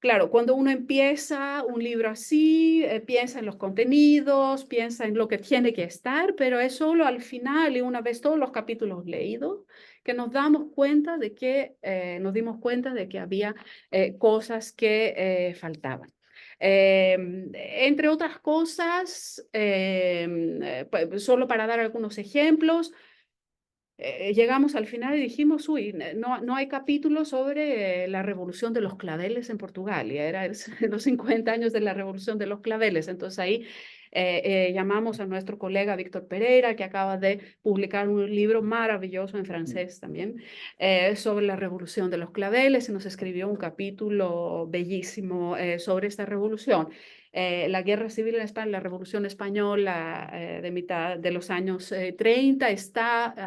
claro, cuando uno empieza un libro así, piensa en los contenidos, piensa en lo que tiene que estar, pero es solo al final y una vez todos los capítulos leídos que nos dimos cuenta de que había cosas que faltaban. Entre otras cosas, solo para dar algunos ejemplos, llegamos al final y dijimos: uy, no hay capítulo sobre la revolución de los claveles en Portugal, y era los 50 años de la revolución de los claveles. Entonces ahí llamamos a nuestro colega Víctor Pereira, que acaba de publicar un libro maravilloso en francés también sobre la revolución de los claveles, y nos escribió un capítulo bellísimo sobre esta revolución. la Guerra Civil en España, la Revolución Española de mitad de los años 30.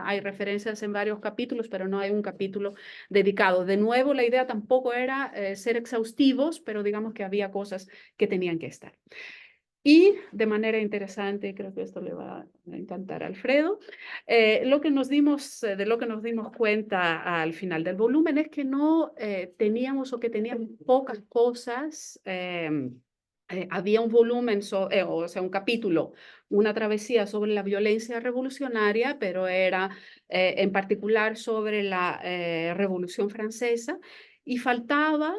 Hay referencias en varios capítulos, pero no hay un capítulo dedicado. De nuevo, la idea tampoco era ser exhaustivos, pero digamos que había cosas que tenían que estar. Y de manera interesante, creo que esto le va a encantar a Alfredo, de lo que nos dimos cuenta al final del volumen es que no teníamos o que teníamos pocas cosas. Había un volumen, o sea, un capítulo, una travesía sobre la violencia revolucionaria, pero era en particular sobre la Revolución Francesa, y faltaba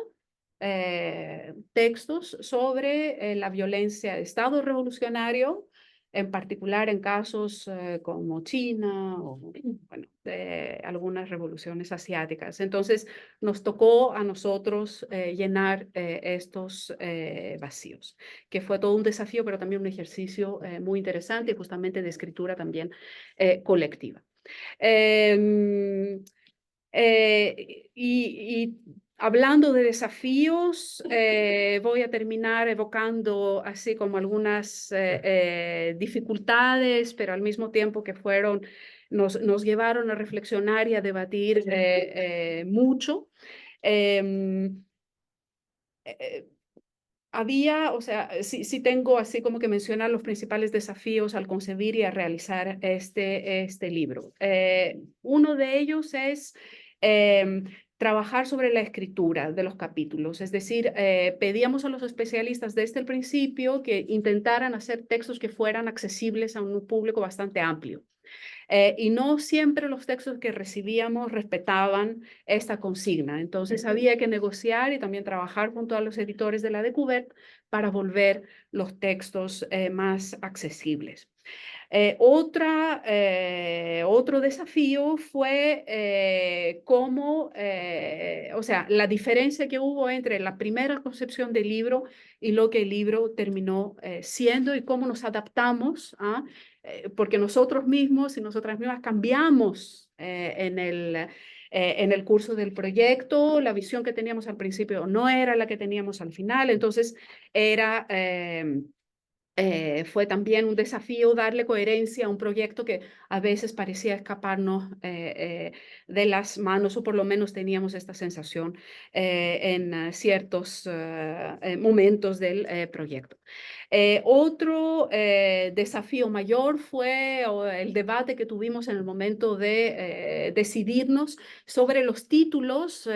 textos sobre la violencia de Estado revolucionario, en particular en casos como China o bueno, de algunas revoluciones asiáticas. Entonces nos tocó a nosotros llenar estos vacíos, que fue todo un desafío, pero también un ejercicio muy interesante y justamente de escritura también colectiva. Y hablando de desafíos, voy a terminar evocando así como algunas dificultades, pero al mismo tiempo que nos llevaron a reflexionar y a debatir mucho. O sea, sí tengo así como que mencionar los principales desafíos al concebir y a realizar este libro. Uno de ellos es trabajar sobre la escritura de los capítulos, es decir, pedíamos a los especialistas desde el principio que intentaran hacer textos que fueran accesibles a un público bastante amplio. Y no siempre los textos que recibíamos respetaban esta consigna. Entonces había que negociar y también trabajar junto a los editores de la Découverte para volver los textos más accesibles. Otro desafío fue o sea, la diferencia que hubo entre la primera concepción del libro y lo que el libro terminó siendo y cómo nos adaptamos, porque nosotros mismos y nosotras mismas cambiamos en el curso del proyecto. La visión que teníamos al principio no era la que teníamos al final, entonces fue también un desafío darle coherencia a un proyecto que a veces parecía escaparnos de las manos, o por lo menos teníamos esta sensación en ciertos momentos del proyecto. Otro desafío mayor fue el debate que tuvimos en el momento de decidirnos sobre los títulos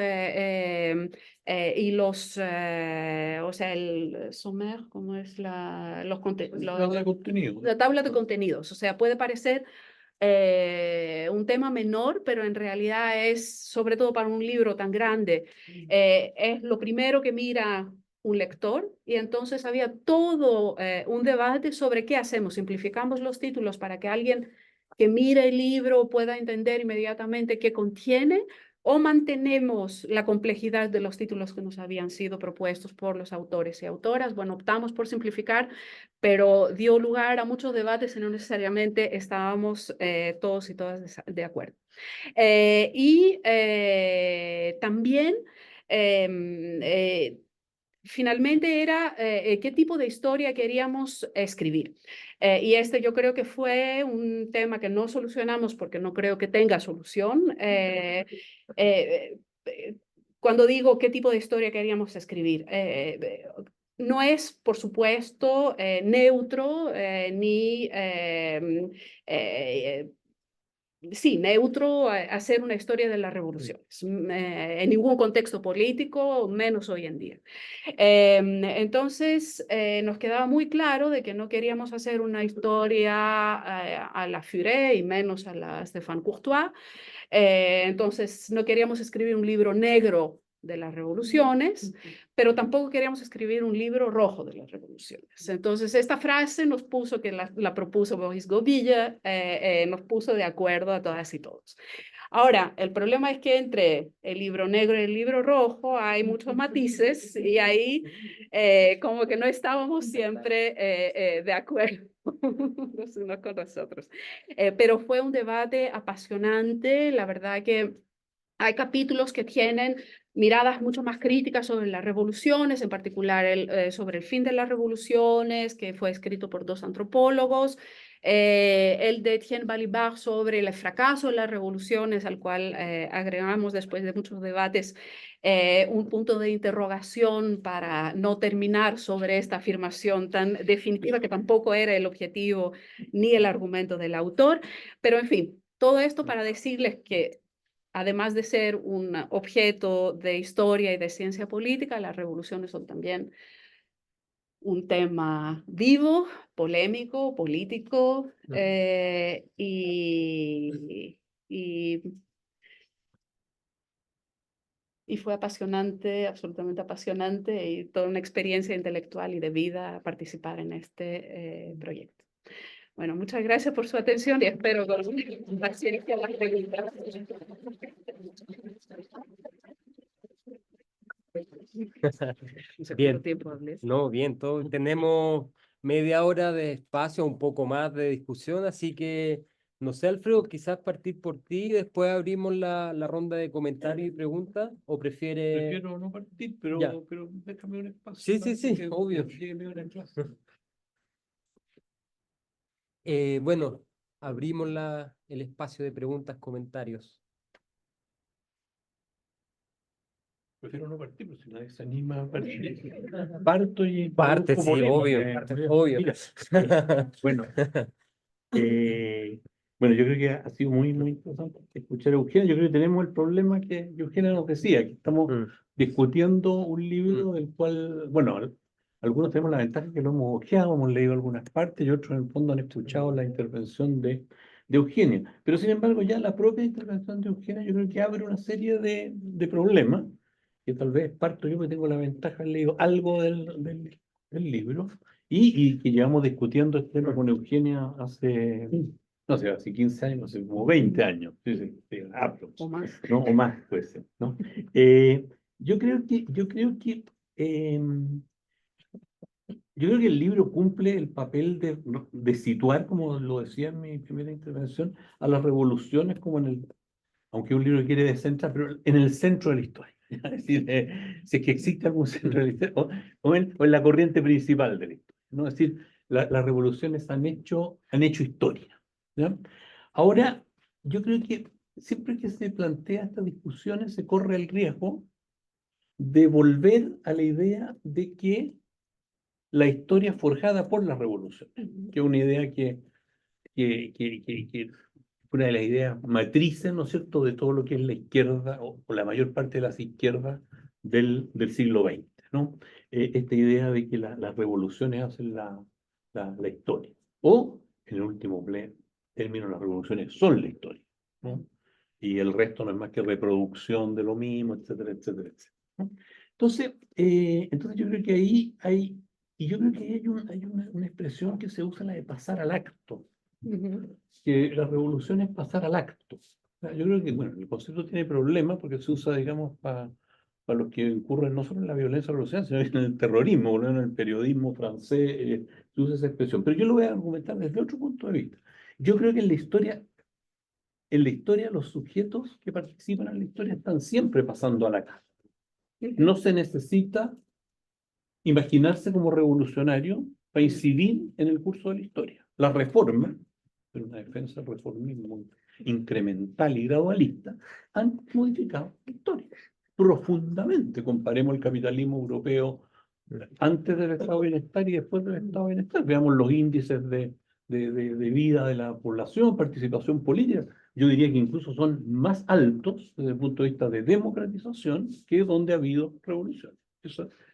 y los, o sea, el sommaire, ¿cómo es la tabla de contenido. tabla de contenidos? O sea, puede parecer un tema menor, pero en realidad es, sobre todo para un libro tan grande, es lo primero que mira un lector, y entonces había todo un debate sobre qué hacemos. Simplificamos los títulos para que alguien que mire el libro pueda entender inmediatamente qué contiene, o mantenemos la complejidad de los títulos que nos habían sido propuestos por los autores y autoras. Bueno, optamos por simplificar, pero dio lugar a muchos debates y no necesariamente estábamos todos y todas de acuerdo. También finalmente era qué tipo de historia queríamos escribir. Y yo creo que fue un tema que no solucionamos porque no creo que tenga solución. Cuando digo qué tipo de historia queríamos escribir, no es, por supuesto, neutro ni sí, neutro hacer una historia de las revoluciones, en ningún contexto político, menos hoy en día. Entonces, nos quedaba muy claro de que no queríamos hacer una historia a la Furet y menos a la Stéphane Courtois. Entonces, no queríamos escribir un libro negro de las revoluciones, pero tampoco queríamos escribir un libro rojo de las revoluciones. Entonces, esta frase nos puso, que la propuso Boris Gobilla, nos puso de acuerdo a todas y todos. Ahora, el problema es que entre el libro negro y el libro rojo hay muchos matices, y ahí como que no estábamos siempre de acuerdo los unos con los otros. Pero fue un debate apasionante, la verdad que Hay capítulos que tienen miradas mucho más críticas sobre las revoluciones, en particular sobre el fin de las revoluciones, que fue escrito por 2 antropólogos. El de Etienne Balibar sobre el fracaso de las revoluciones, al cual agregamos después de muchos debates un punto de interrogación para no terminar sobre esta afirmación tan definitiva que tampoco era el objetivo ni el argumento del autor. Pero en fin, todo esto para decirles que además de ser un objeto de historia y de ciencia política, las revoluciones son también un tema vivo, polémico, político, y fue apasionante, absolutamente apasionante, y toda una experiencia intelectual y de vida participar en este proyecto. Bueno, muchas gracias por su atención y espero con paciencia las preguntas. No sé Bien. cuánto tiempo hablé. No, bien, tenemos media hora de espacio, un poco más de discusión, así que, no sé, Alfredo, quizás partir por ti y después abrimos la ronda de comentarios y preguntas, o prefieres... Prefiero no partir, Ya. pero déjame un espacio. Sí, para sí, que obvio. llegue mi hora de clase. Bueno, abrimos el espacio de preguntas, comentarios. Prefiero no partir, pero si nadie se anima a partir. Parto y Parte, produzco sí, polémica. obvio. Mira, bueno, bueno, yo creo que ha sido muy, muy interesante escuchar a Eugenia. Yo creo que tenemos el problema que Eugenia nos decía, que estamos Mm. discutiendo un libro del cual, bueno, algunos tenemos la ventaja que lo hemos ojeado, hemos leído algunas partes y otros en el fondo han escuchado la intervención de Eugenia. Pero sin embargo, ya la propia intervención de Eugenia yo creo que abre una serie de problemas, que tal vez parto yo que tengo la ventaja de haber leído algo del libro, y que llevamos discutiendo este tema con Eugenia hace, no sé, hace 15 años, no sé, como 20 años, sí, sí, sí, aprox, O más. ¿no? O más, puede ser, ¿no? Yo creo que el libro cumple el papel de situar, como lo decía en mi primera intervención, a las revoluciones como aunque un libro quiere descentrar, pero en el centro de la historia. Es decir, si es que existe algún centro de la historia, o en la corriente principal de la historia, ¿no? Es decir, las revoluciones han hecho historia, ¿ya? Ahora, yo creo que siempre que se plantea estas discusiones se corre el riesgo de volver a la idea de que la historia es forjada por las revoluciones, que es una idea que una de las ideas matrices, ¿no es cierto?, de todo lo que es la izquierda o la mayor parte de las izquierdas del siglo XX, ¿no? Esta idea de que las revoluciones hacen la historia. O, en el último término, las revoluciones son la historia, ¿no? Y el resto no es más que reproducción de lo mismo, etcétera, etcétera, etcétera, ¿no? Entonces yo creo que ahí y yo creo que hay una expresión que se usa, la de pasar al acto, que la revolución es pasar al acto. O sea, yo creo que, bueno, el concepto tiene problemas porque se usa, digamos, para los que incurren no solo en la violencia revolucionaria, sino en el terrorismo, por lo menos en el periodismo francés, se usa esa expresión. Pero yo lo voy a argumentar desde otro punto de vista. Yo creo que en la historia los sujetos que participan en la historia están siempre pasando al acto. No se necesita imaginarse como revolucionario para incidir en el curso de la historia. La reforma, pero una defensa del reformismo incremental y gradualista, han modificado la historia profundamente. Comparemos el capitalismo europeo antes del estado de bienestar y después del estado de bienestar. Veamos los índices de vida de la población, participación política. Yo diría que incluso son más altos desde el punto de vista de democratización que donde ha habido revoluciones.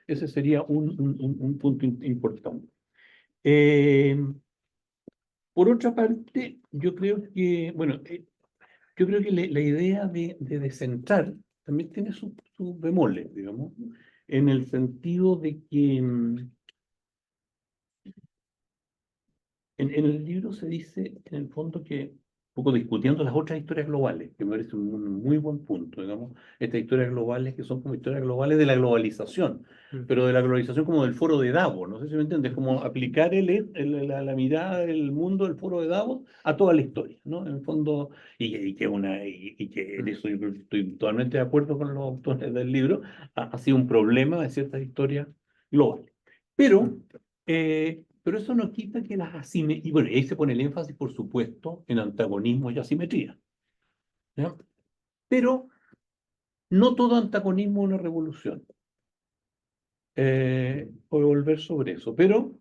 Ese sería un punto importante. Por otra parte, yo creo que, bueno, yo creo que la idea de descentrar también tiene sus bemoles, digamos, en el sentido de que en el libro se dice, en el fondo, que poco discutiendo las otras historias globales, que me parece un muy buen punto, digamos, estas historias globales que son como historias globales de la globalización, pero de la globalización como del foro de Davos, no sé si me entiendes, como aplicar la mirada del mundo del foro de Davos a toda la historia, ¿no? En el fondo, y que en eso yo estoy totalmente de acuerdo con los autores del libro, ha sido un problema de ciertas historias globales. Pero eso no quita que las asimetrías, y bueno, ahí se pone el énfasis, por supuesto, en antagonismo y asimetría, ¿ya? Pero no todo antagonismo es una revolución. Voy a volver sobre eso, pero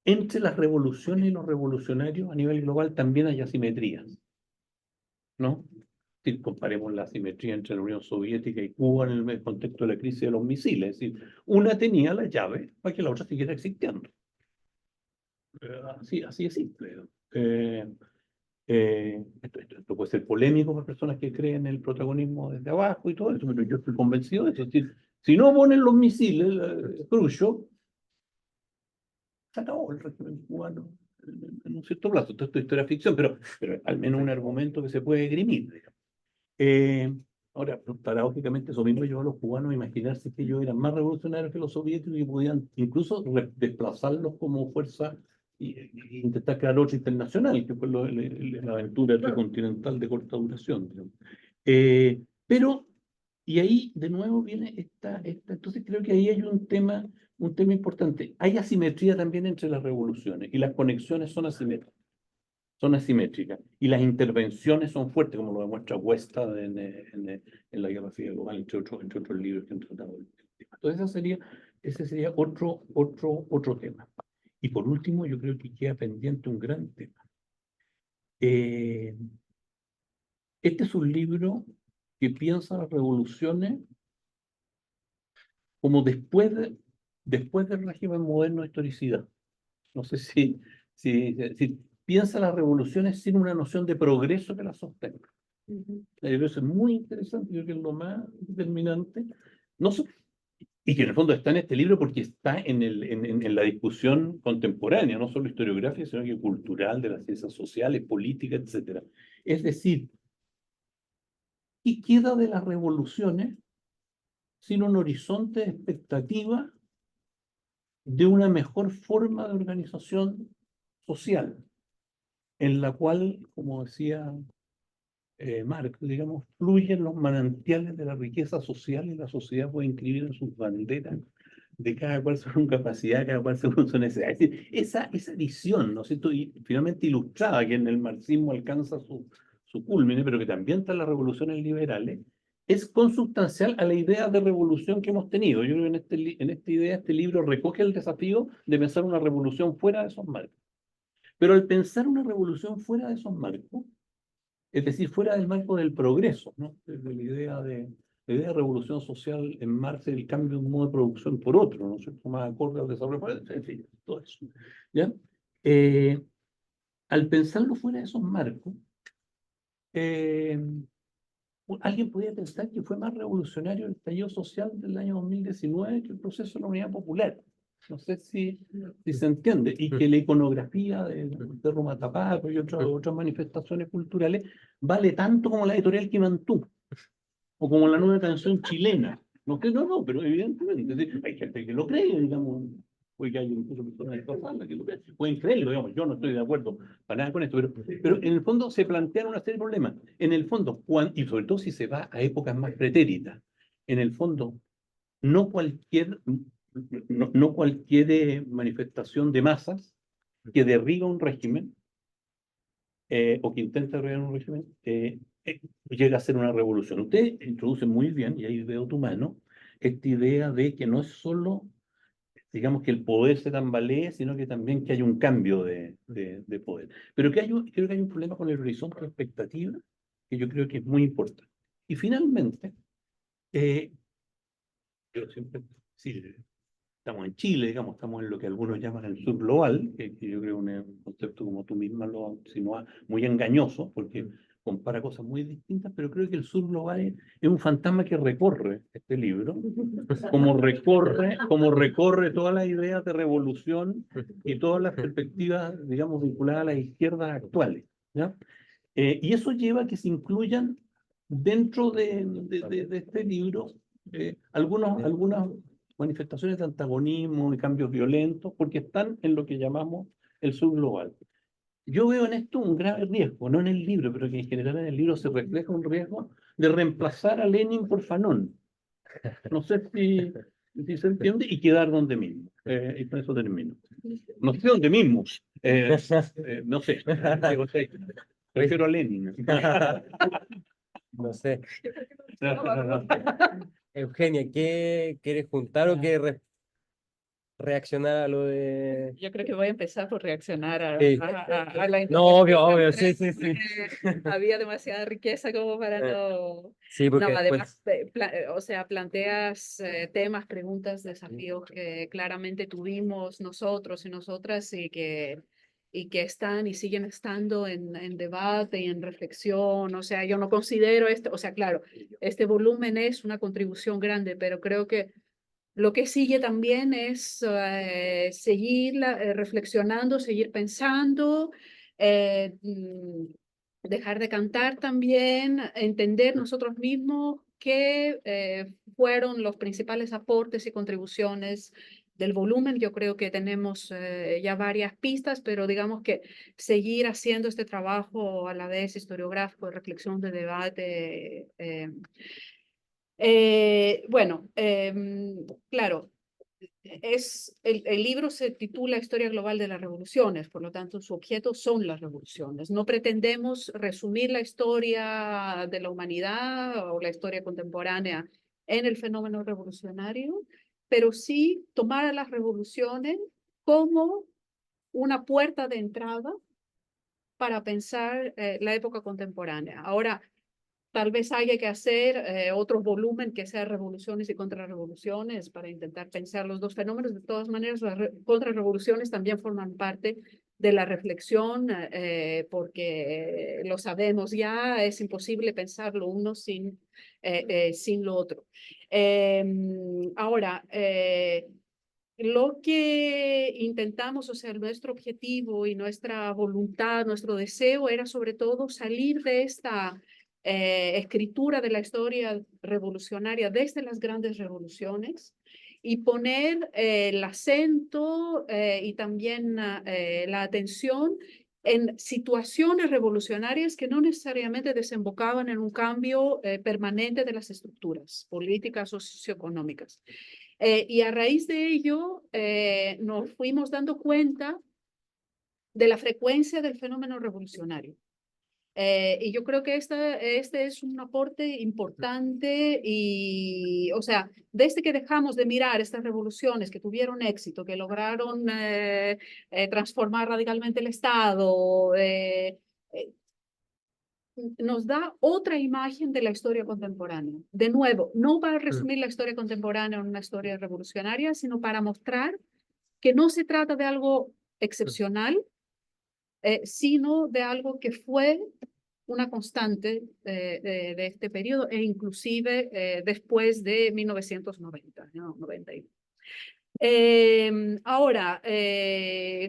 entre las revoluciones y los revolucionarios a nivel global también hay asimetrías, ¿no? Si comparemos la asimetría entre la Unión Soviética y Cuba en el contexto de la crisis de los misiles, es decir, una tenía la llave para que la otra siguiera existiendo. Así es simple. Esto puede ser polémico para personas que creen en el protagonismo desde abajo y todo eso, pero yo estoy convencido de eso. Es decir, si no ponen los misiles, Khrushchev, se acabó el régimen cubano en un cierto plazo. Esto es historia ficción, pero al menos un argumento que se puede esgrimir, digamos. Ahora, paradójicamente, eso mismo llevó a los cubanos a imaginarse que ellos eran más revolucionarios que los soviéticos y podían incluso desplazarlos como fuerza e intentar crear otra internacional, que fue la aventura tricontinental de corta duración, digamos. Pero, y ahí de nuevo viene entonces creo que ahí hay un tema importante. Hay asimetría también entre las revoluciones y las conexiones son asimétricas. Y las intervenciones son fuertes, como lo demuestra Westa en la Guerra Fría Global, entre otros libros que han tratado el tema. Entonces ese sería otro tema. Y por último, yo creo que queda pendiente un gran tema. Este es un libro que piensa las revoluciones como después del régimen moderno de historicidad. No sé si piensa las revoluciones sin una noción de progreso que las sostenga. Eso es muy interesante, yo creo que es lo más determinante. Y que en el fondo está en este libro porque está en la discusión contemporánea, no solo historiográfica, sino que cultural, de las ciencias sociales, políticas, etc. Es decir, ¿qué queda de las revoluciones sin un horizonte de expectativa de una mejor forma de organización social, en la cual, como decía Marx, digamos, fluyen los manantiales de la riqueza social y la sociedad puede inscribir en sus banderas de cada cual según capacidad, cada cual según su necesidad? Es decir, esa visión, ¿no es cierto? Y finalmente ilustrada, que en el marxismo alcanza su culmine, pero que también está en las revoluciones liberales, es consubstancial a la idea de revolución que hemos tenido. Yo creo que en esta idea, este libro recoge el desafío de pensar una revolución fuera de esos marcos. Pero al pensar una revolución fuera de esos marcos, es decir, fuera del marco del progreso, ¿no? De la idea de revolución social en Marx, el cambio de un modo de producción por otro, ¿no es cierto? Más acorde al desarrollo, en fin, todo eso. ¿Ya? Al pensarlo fuera de esos marcos, alguien podría pensar que fue más revolucionario el estallido social del año 2019 que el proceso de la Unidad Popular. No sé si se entiende. Y que la iconografía de Roma Tapaco y otras manifestaciones culturales vale tanto como la editorial Quimantú o como la nueva canción chilena. No, pero evidentemente hay gente que lo cree, digamos. Porque hay incluso personas que lo creen. Pueden creerlo, digamos. Yo no estoy de acuerdo para nada con esto, pero en el fondo se plantean una serie de problemas. En el fondo, y sobre todo si se va a épocas más pretéritas, en el fondo, no cualquier manifestación de masas que derriba un régimen o que intenta derribar un régimen llega a ser una revolución. Usted introduce muy bien, y ahí veo tu mano, esta idea de que no es solo, digamos, que el poder se tambalee, sino que también que hay un cambio de poder. Pero creo que hay un problema con el horizonte de expectativa que yo creo que es muy importante. Y finalmente, yo siempre, sí, estamos en Chile, digamos, estamos en lo que algunos llaman el sur global, que yo creo que es un concepto, como tú misma lo insinúas, muy engañoso, porque compara cosas muy distintas, pero creo que el sur global es un fantasma que recorre este libro, como recorre todas las ideas de revolución y todas las perspectivas, digamos, vinculadas a las izquierdas actuales, ¿ya? Y eso lleva a que se incluyan dentro de este libro algunas manifestaciones de antagonismo y cambios violentos, porque están en lo que llamamos el sur global. Yo veo en esto un grave riesgo, no en el libro, pero que en general en el libro se refleja un riesgo de reemplazar a Lenin por Fanon. No sé si se entiende, y quedar donde mismo. Y con eso termino. No sé dónde mismo. No sé. Prefiero a Lenin. No sé. Eugenia, ¿qué quieres juntar o quieres reaccionar a lo de...? Yo creo que voy a empezar por reaccionar Sí. a la No, obvio, intervención obvio, de sí, Andrés, sí, sí. porque había demasiada riqueza como para no... Sí, No, porque además, después... o sea, planteas temas, preguntas, desafíos que claramente tuvimos nosotros y nosotras y que están y siguen estando en debate y en reflexión. O sea, yo no considero esto, o sea, claro, este volumen es una contribución grande, pero creo que lo que sigue también es seguir reflexionando, seguir pensando, dejar de cantar también, entender nosotros mismos qué fueron los principales aportes y contribuciones del volumen. Yo creo que tenemos ya varias pistas, pero digamos que seguir haciendo este trabajo a la vez historiográfico, de reflexión, de debate. Bueno, claro, el libro se titula Historia Global de las Revoluciones, por lo tanto su objeto son las revoluciones. No pretendemos resumir la historia de la humanidad o la historia contemporánea en el fenómeno revolucionario, pero sí tomar a las revoluciones como una puerta de entrada para pensar la época contemporánea. Ahora, tal vez haya que hacer otro volumen que sea revoluciones y contrarrevoluciones para intentar pensar los dos fenómenos. De todas maneras, las contrarrevoluciones también forman parte de la reflexión porque lo sabemos ya, es imposible pensar lo uno sin lo otro. Ahora, lo que intentamos, o sea, nuestro objetivo y nuestra voluntad, nuestro deseo era sobre todo salir de esta escritura de la historia revolucionaria desde las grandes revoluciones y poner el acento y también la atención en situaciones revolucionarias que no necesariamente desembocaban en un cambio permanente de las estructuras políticas o socioeconómicas. Y a raíz de ello nos fuimos dando cuenta de la frecuencia del fenómeno revolucionario. Y yo creo que este es un aporte importante y, o sea, desde que dejamos de mirar estas revoluciones que tuvieron éxito, que lograron transformar radicalmente el Estado, nos da otra imagen de la historia contemporánea. De nuevo, no para resumir la historia contemporánea en una historia revolucionaria, sino para mostrar que no se trata de algo excepcional, sino de algo que fue una constante de este periodo e inclusive después de 1990, ¿no? 91. Ahora,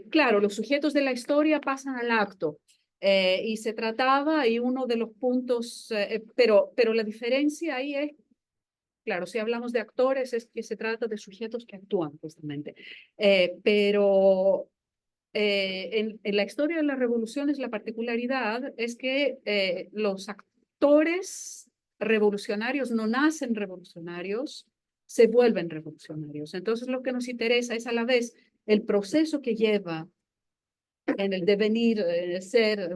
claro, los sujetos de la historia pasan al acto y se trataba, y uno de los puntos, pero la diferencia ahí es, claro, si hablamos de actores es que se trata de sujetos que actúan justamente, pero en la historia de las revoluciones la particularidad es que los actores revolucionarios no nacen revolucionarios, se vuelven revolucionarios. Entonces lo que nos interesa es a la vez el proceso que lleva en el devenir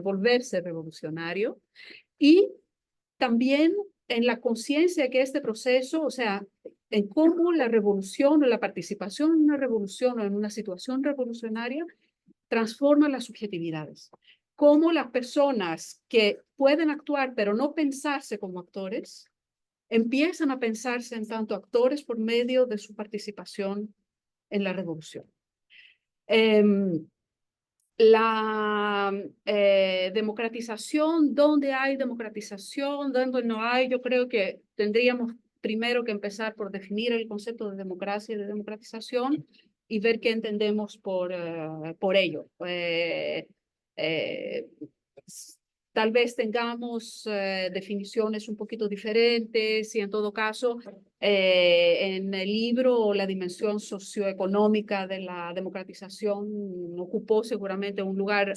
volverse revolucionario y también en la conciencia que este proceso, o sea, en cómo la revolución o la participación en una revolución o en una situación revolucionaria transforma las subjetividades. Cómo las personas que pueden actuar pero no pensarse como actores, empiezan a pensarse en tanto actores por medio de su participación en la revolución. La democratización, donde hay democratización, donde no hay, yo creo que tendríamos primero que empezar por definir el concepto de democracia y de democratización y ver qué entendemos por ello. Tal vez tengamos definiciones un poquito diferentes y en todo caso en el libro la dimensión socioeconómica de la democratización ocupó seguramente un lugar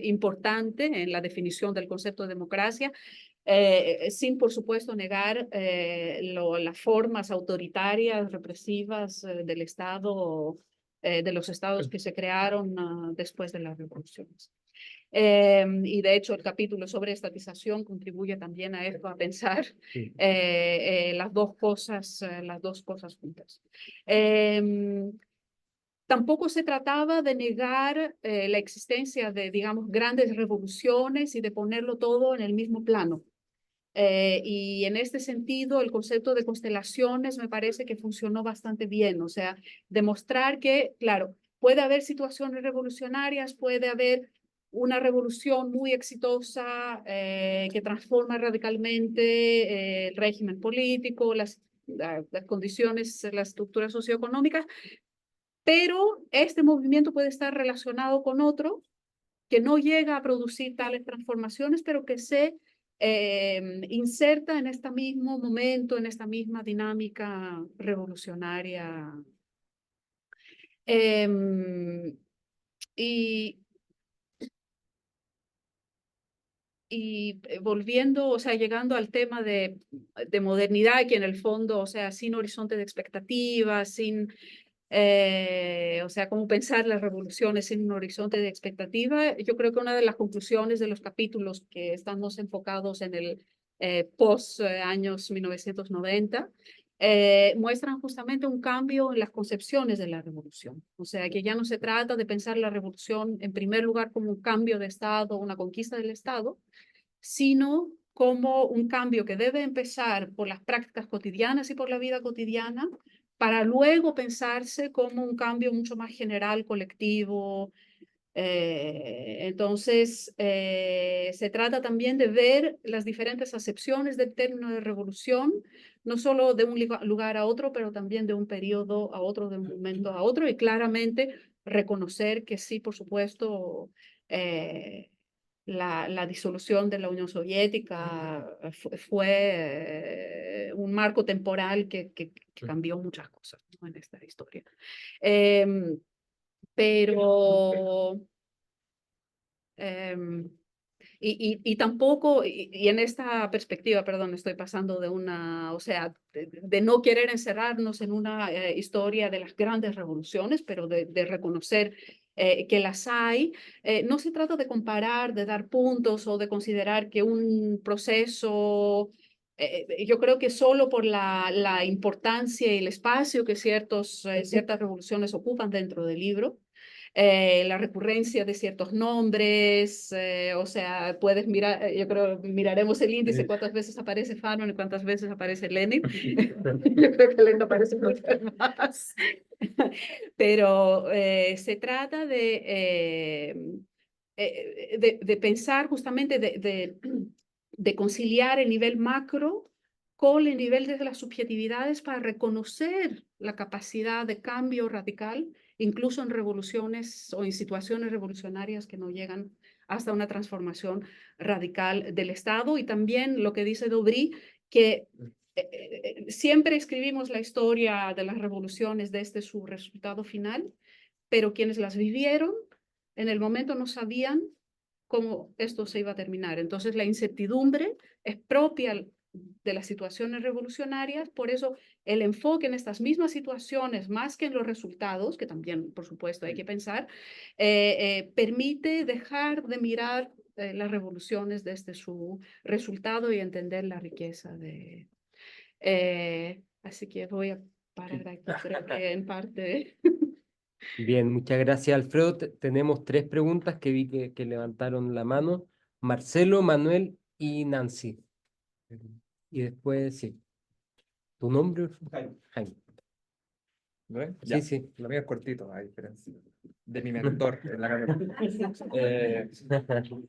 importante en la definición del concepto de democracia, sin por supuesto negar las formas autoritarias, represivas del Estado, de los estados que se crearon después de las revoluciones. Y de hecho el capítulo sobre estatización contribuye también a esto, a pensar las dos cosas juntas. Tampoco se trataba de negar la existencia de, digamos, grandes revoluciones y de ponerlo todo en el mismo plano. Y en este sentido, el concepto de constelaciones me parece que funcionó bastante bien. O sea, demostrar que, claro, puede haber situaciones revolucionarias, puede haber una revolución muy exitosa que transforma radicalmente el régimen político, las condiciones, las estructuras socioeconómicas, pero este movimiento puede estar relacionado con otro que no llega a producir tales transformaciones, pero que se inserta en este mismo momento, en esta misma dinámica revolucionaria. Y volviendo, o sea, llegando al tema de modernidad, que en el fondo, o sea, sin horizonte de expectativas, sin, o sea, cómo pensar las revoluciones sin un horizonte de expectativa, yo creo que una de las conclusiones de los capítulos que estamos enfocados en el años 1990, muestran justamente un cambio en las concepciones de la revolución. O sea, que ya no se trata de pensar la revolución en primer lugar como un cambio de Estado, una conquista del Estado, sino como un cambio que debe empezar por las prácticas cotidianas y por la vida cotidiana, para luego pensarse como un cambio mucho más general, colectivo. Entonces, se trata también de ver las diferentes acepciones del término de revolución, no solo de un lugar a otro, pero también de un periodo a otro, de un momento a otro, y claramente reconocer que sí, por supuesto, la disolución de la Unión Soviética fue un marco temporal que cambió muchas cosas, ¿no?, en esta historia. Pero y tampoco, y en esta perspectiva, perdón, estoy pasando de una, o sea, de no querer encerrarnos en una historia de las grandes revoluciones, pero de reconocer que las hay. No se trata de comparar, de dar puntos o de considerar que un proceso, yo creo que solo por la importancia y el espacio que ciertas revoluciones ocupan dentro del libro, la recurrencia de ciertos nombres, o sea, puedes mirar, yo creo, miraremos el índice, cuántas veces aparece Fanon y cuántas veces aparece Lenin. Yo creo que Lenin aparece mucho más. Pero se trata de pensar justamente, de conciliar el nivel macro con el nivel de las subjetividades para reconocer la capacidad de cambio radical, incluso en revoluciones o en situaciones revolucionarias que no llegan hasta una transformación radical del Estado. Y también lo que dice Daubry, que siempre escribimos la historia de las revoluciones desde su resultado final, pero quienes las vivieron en el momento no sabían cómo esto se iba a terminar. Entonces la incertidumbre es propia de las situaciones revolucionarias, por eso el enfoque en estas mismas situaciones, más que en los resultados, que también, por supuesto, hay que pensar, permite dejar de mirar las revoluciones desde su resultado y entender la riqueza de... así que voy a parar aquí, creo que en parte... Bien, muchas gracias, Alfredo. Tenemos 3 preguntas que vi que levantaron la mano. Marcelo, Manuel y Nancy. Y después, sí. ¿Tu nombre? Jaime. ¿No es? Sí, Ya. sí. Lo mío es cortito, a diferencia de mi mentor en la carrera.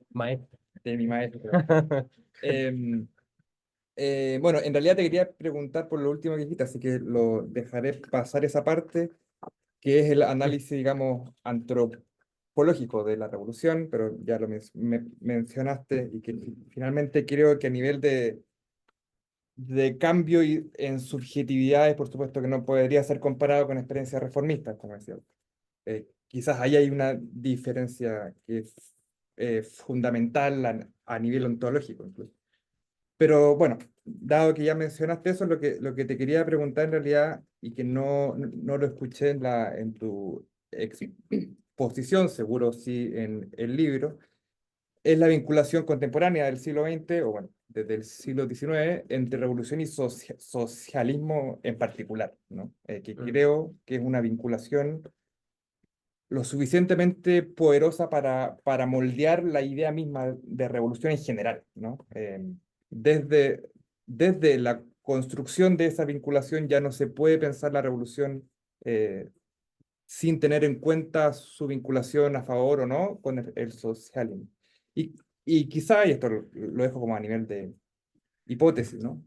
Maestro. De mi maestro. Bueno, en realidad te quería preguntar por lo último que dijiste, así que lo dejaré pasar esa parte, que es el análisis, digamos, antropológico de la revolución, pero ya lo mencionaste, y que finalmente creo que a nivel de cambio y en subjetividades, por supuesto que no podría ser comparado con experiencias reformistas, como decía. Quizás ahí hay una diferencia que es fundamental a nivel ontológico incluso. Pero bueno, dado que ya mencionaste eso, lo que te quería preguntar en realidad, y que no lo escuché en tu exposición, seguro sí en el libro, es la vinculación contemporánea del siglo XX, o bueno, desde el siglo XIX, entre revolución y socialismo en particular, ¿no? Que creo que es una vinculación lo suficientemente poderosa para moldear la idea misma de revolución en general, ¿no? Desde, desde la construcción de esa vinculación ya no se puede pensar la revolución sin tener en cuenta su vinculación a favor o no con el socialismo. Y, y quizá, y esto lo dejo como a nivel de hipótesis, ¿no?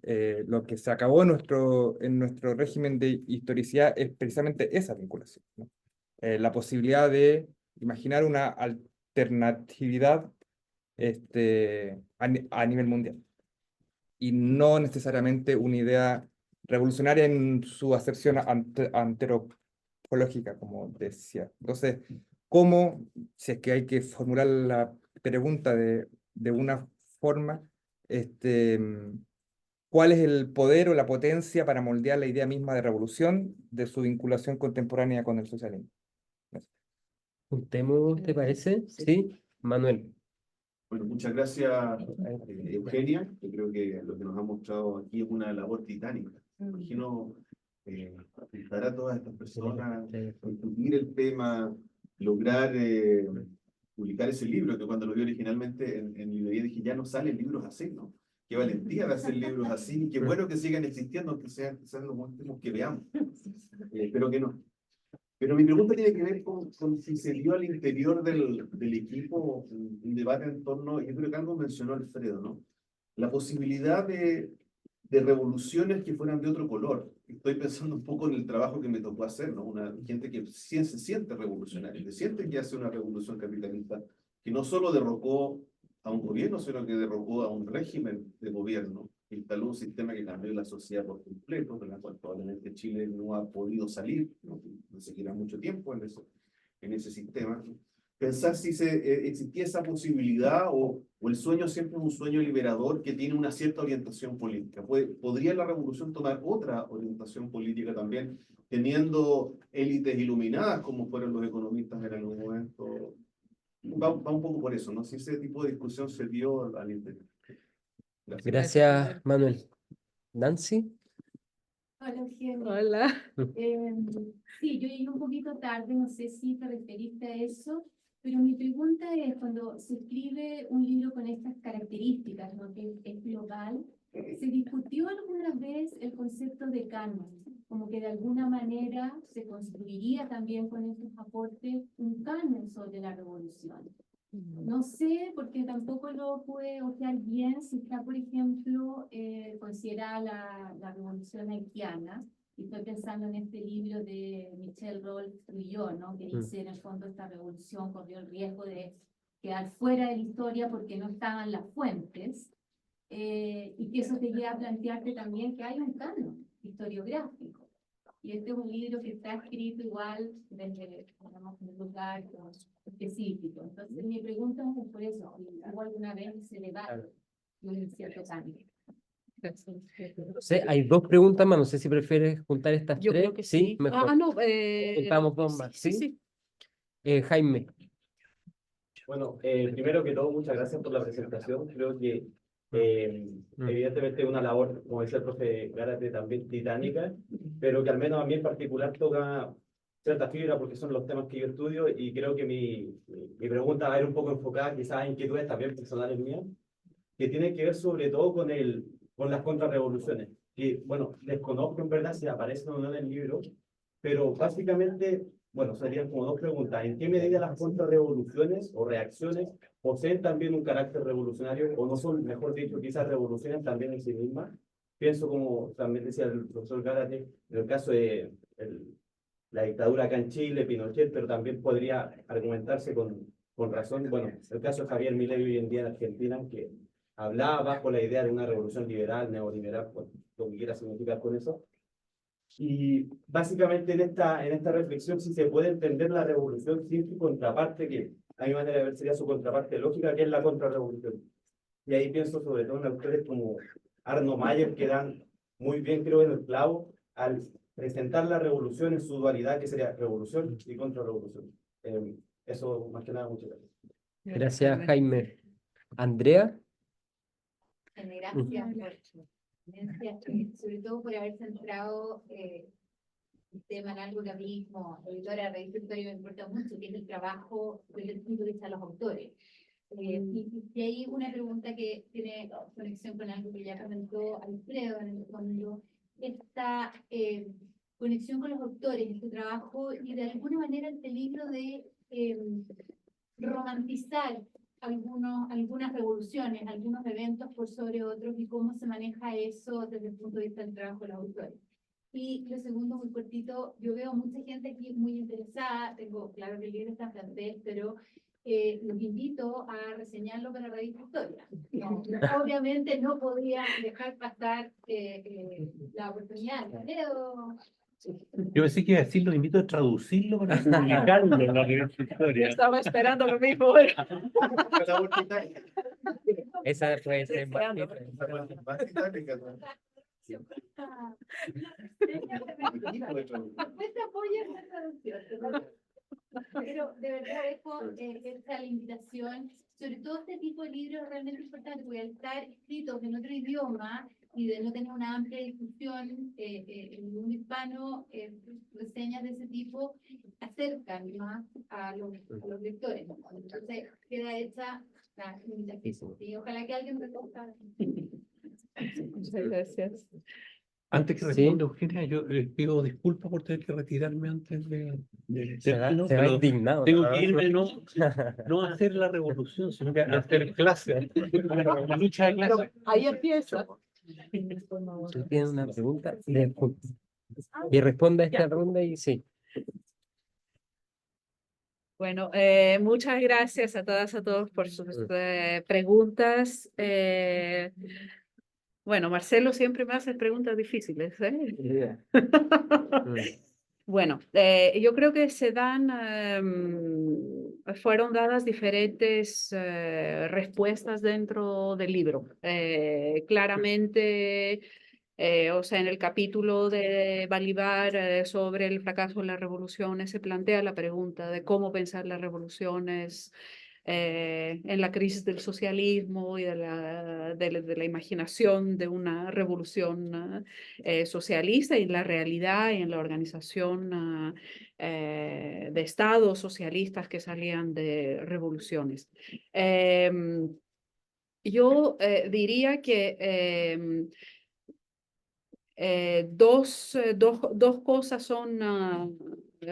Lo que se acabó en nuestro régimen de historicidad es precisamente esa vinculación, ¿no? La posibilidad de imaginar una alternatividad a nivel mundial, y no necesariamente una idea revolucionaria en su acepción antropológica, como decía. Entonces, ¿cómo, si es que hay que formular la pregunta de una forma, este, cuál es el poder o la potencia para moldear la idea misma de revolución de su vinculación contemporánea con el socialismo? Juntemos, ¿te parece? Sí, Manuel. Bueno, muchas gracias, Eugenia. Yo creo que lo que nos ha mostrado aquí es una labor titánica. Me imagino juntar a todas estas personas, discutir el tema, lograr publicar ese libro, que cuando lo vi originalmente en librería dije, ya no salen libros así, ¿no? Qué valentía de hacer libros así, y qué bueno que sigan existiendo, aunque sean los últimos que veamos. Espero que no. Pero mi pregunta tiene que ver con si se dio al interior del equipo un debate en torno, yo creo que algo mencionó Alfredo, ¿no? La posibilidad de revoluciones que fueran de otro color. Estoy pensando un poco en el trabajo que me tocó hacer, ¿no? Una gente que se siente revolucionaria, que siente que hace una revolución capitalista, que no solo derrocó a un gobierno, sino que derrocó a un régimen de gobierno, que instaló un sistema que cambió la sociedad por completo, de la cual probablemente Chile no ha podido salir, no seguirá mucho tiempo en ese sistema. Pensar si existía esa posibilidad o el sueño siempre es un sueño liberador que tiene una cierta orientación política. ¿Podría la revolución tomar otra orientación política también, teniendo élites iluminadas como fueron los economistas en algún momento? Va un poco por eso, ¿no? Si ese tipo de discusión se dio al interior. Gracias. Gracias, Manuel. Nancy. Hola, Eugenio. Hola. Sí, yo llegué un poquito tarde, no sé si te referiste a eso, pero mi pregunta es, cuando se escribe un libro con estas características, ¿no? Que es global, ¿se discutió alguna vez el concepto de canon? Como que de alguna manera se construiría también con estos aportes un canon sobre la revolución. No sé, porque tampoco lo pude ojear bien, si está, por ejemplo, considerada la revolución haitiana, y estoy pensando en este libro de Michel Rolf-Trouillot, ¿no? Que dice, en el fondo, esta revolución corrió el riesgo de quedar fuera de la historia porque no estaban las fuentes, y que eso te lleva a plantearte también que hay un canon historiográfico. Y este es un libro que está escrito igual desde, digamos, un lugar específico. Entonces, mi pregunta es por eso, si hubo alguna vez ese debate de un cierto cambio. No sé, hay dos preguntas más, no sé si prefieres juntar estas Yo tres. creo que sí. Mejor. No, Juntamos dos más, ¿sí? Jaime. Bueno, primero que todo, muchas gracias por la presentación. Creo que evidentemente es una labor, como decía el profe Gárate, también titánica, pero que al menos a mí en particular toca cierta fibra porque son los temas que yo estudio, y creo que mi pregunta va a ir un poco enfocada quizás en inquietudes también personales mías, que tiene que ver sobre todo con las contrarrevoluciones, que, bueno, desconozco en verdad si aparecen o no en el libro, pero básicamente, bueno, serían como dos preguntas. ¿En qué medida las contrarrevoluciones o reacciones poseen también un carácter revolucionario, o no son, mejor dicho, quizás revoluciones también en sí mismas? Pienso, como también decía el profesor Gárate, en el caso de la dictadura acá en Chile, Pinochet, pero también podría argumentarse con razón, bueno, el caso de Javier Milei hoy en día en Argentina, que hablaba bajo la idea de una revolución liberal, neoliberal, pues, lo que quiera significar con eso. Y básicamente en esta reflexión, si se puede entender la revolución sin su contraparte, que a mi manera de ver sería su contraparte lógica, que es la contrarrevolución. Y ahí pienso sobre todo en autores como Arno Mayer, que dan muy bien, creo, en el clavo, al presentar la revolución en su dualidad, que sería revolución y contrarrevolución. Eso, más que nada, muchas gracias. Gracias, Jaime. Andrea. Gracias por su ponencia, sobre todo por haber centrado el tema en algo que a mí como editora de revista Historia me importa mucho, que es el trabajo desde el punto de vista de los autores. Y hay una pregunta que tiene conexión con algo que ya comentó Alfredo en el fondo, esta conexión con los autores, este trabajo, y de alguna manera el peligro de romantizar algunas revoluciones, algunos eventos por sobre otros, y cómo se maneja eso desde el punto de vista del trabajo de los autores. Y lo segundo, muy cortito, yo veo mucha gente aquí muy interesada, tengo claro que el libro está en francés, pero los invito a reseñarlo para la revista Historia. No, obviamente no podía dejar pasar la oportunidad. Pero... Yo pensé que iba a decir, los invito a traducirlo para publicarlo en la revista Historia. Estaba esperando lo mismo. Esa puede ser más. Pero de verdad dejo esta la invitación, sobre todo este tipo de libros es realmente importante, porque al estar escritos en otro idioma y de no tener una amplia discusión en el mundo hispano, reseñas de ese tipo acercan más a los lectores. Entonces queda hecha la invitación. Y ojalá que alguien recoja. Muchas gracias. Antes que responda Eugenia, yo les pido disculpas por tener que retirarme antes de Se va pero indignado. tengo que irme, no a hacer la revolución, sino que a hacer clase, la lucha de clase. Ahí empieza. ¿Tú tienes una pregunta? Y responda a esta ronda y sí. Bueno, muchas gracias a todas, a todos por sus preguntas. Bueno, Marcelo siempre me hace preguntas difíciles, ¿eh? Bueno, yo creo que fueron dadas diferentes respuestas dentro del libro. Claramente, o sea, en el capítulo de Balibar sobre el fracaso de las revoluciones se plantea la pregunta de cómo pensar las revoluciones en la crisis del socialismo y de la imaginación de una revolución socialista, y en la realidad y en la organización de estados socialistas que salían de revoluciones. Yo diría que dos cosas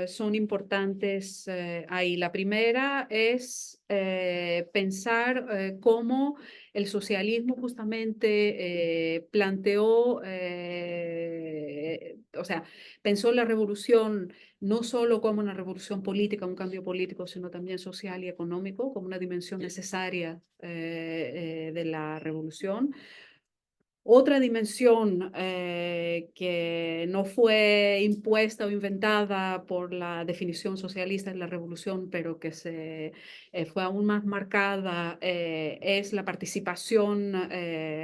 son importantes ahí. La primera es pensar cómo el socialismo justamente planteó, o sea, pensó la revolución no solo como una revolución política, un cambio político, sino también social y económico, como una dimensión necesaria de la revolución. Otra dimensión que no fue impuesta o inventada por la definición socialista de la revolución, pero que fue aún más marcada, es la participación,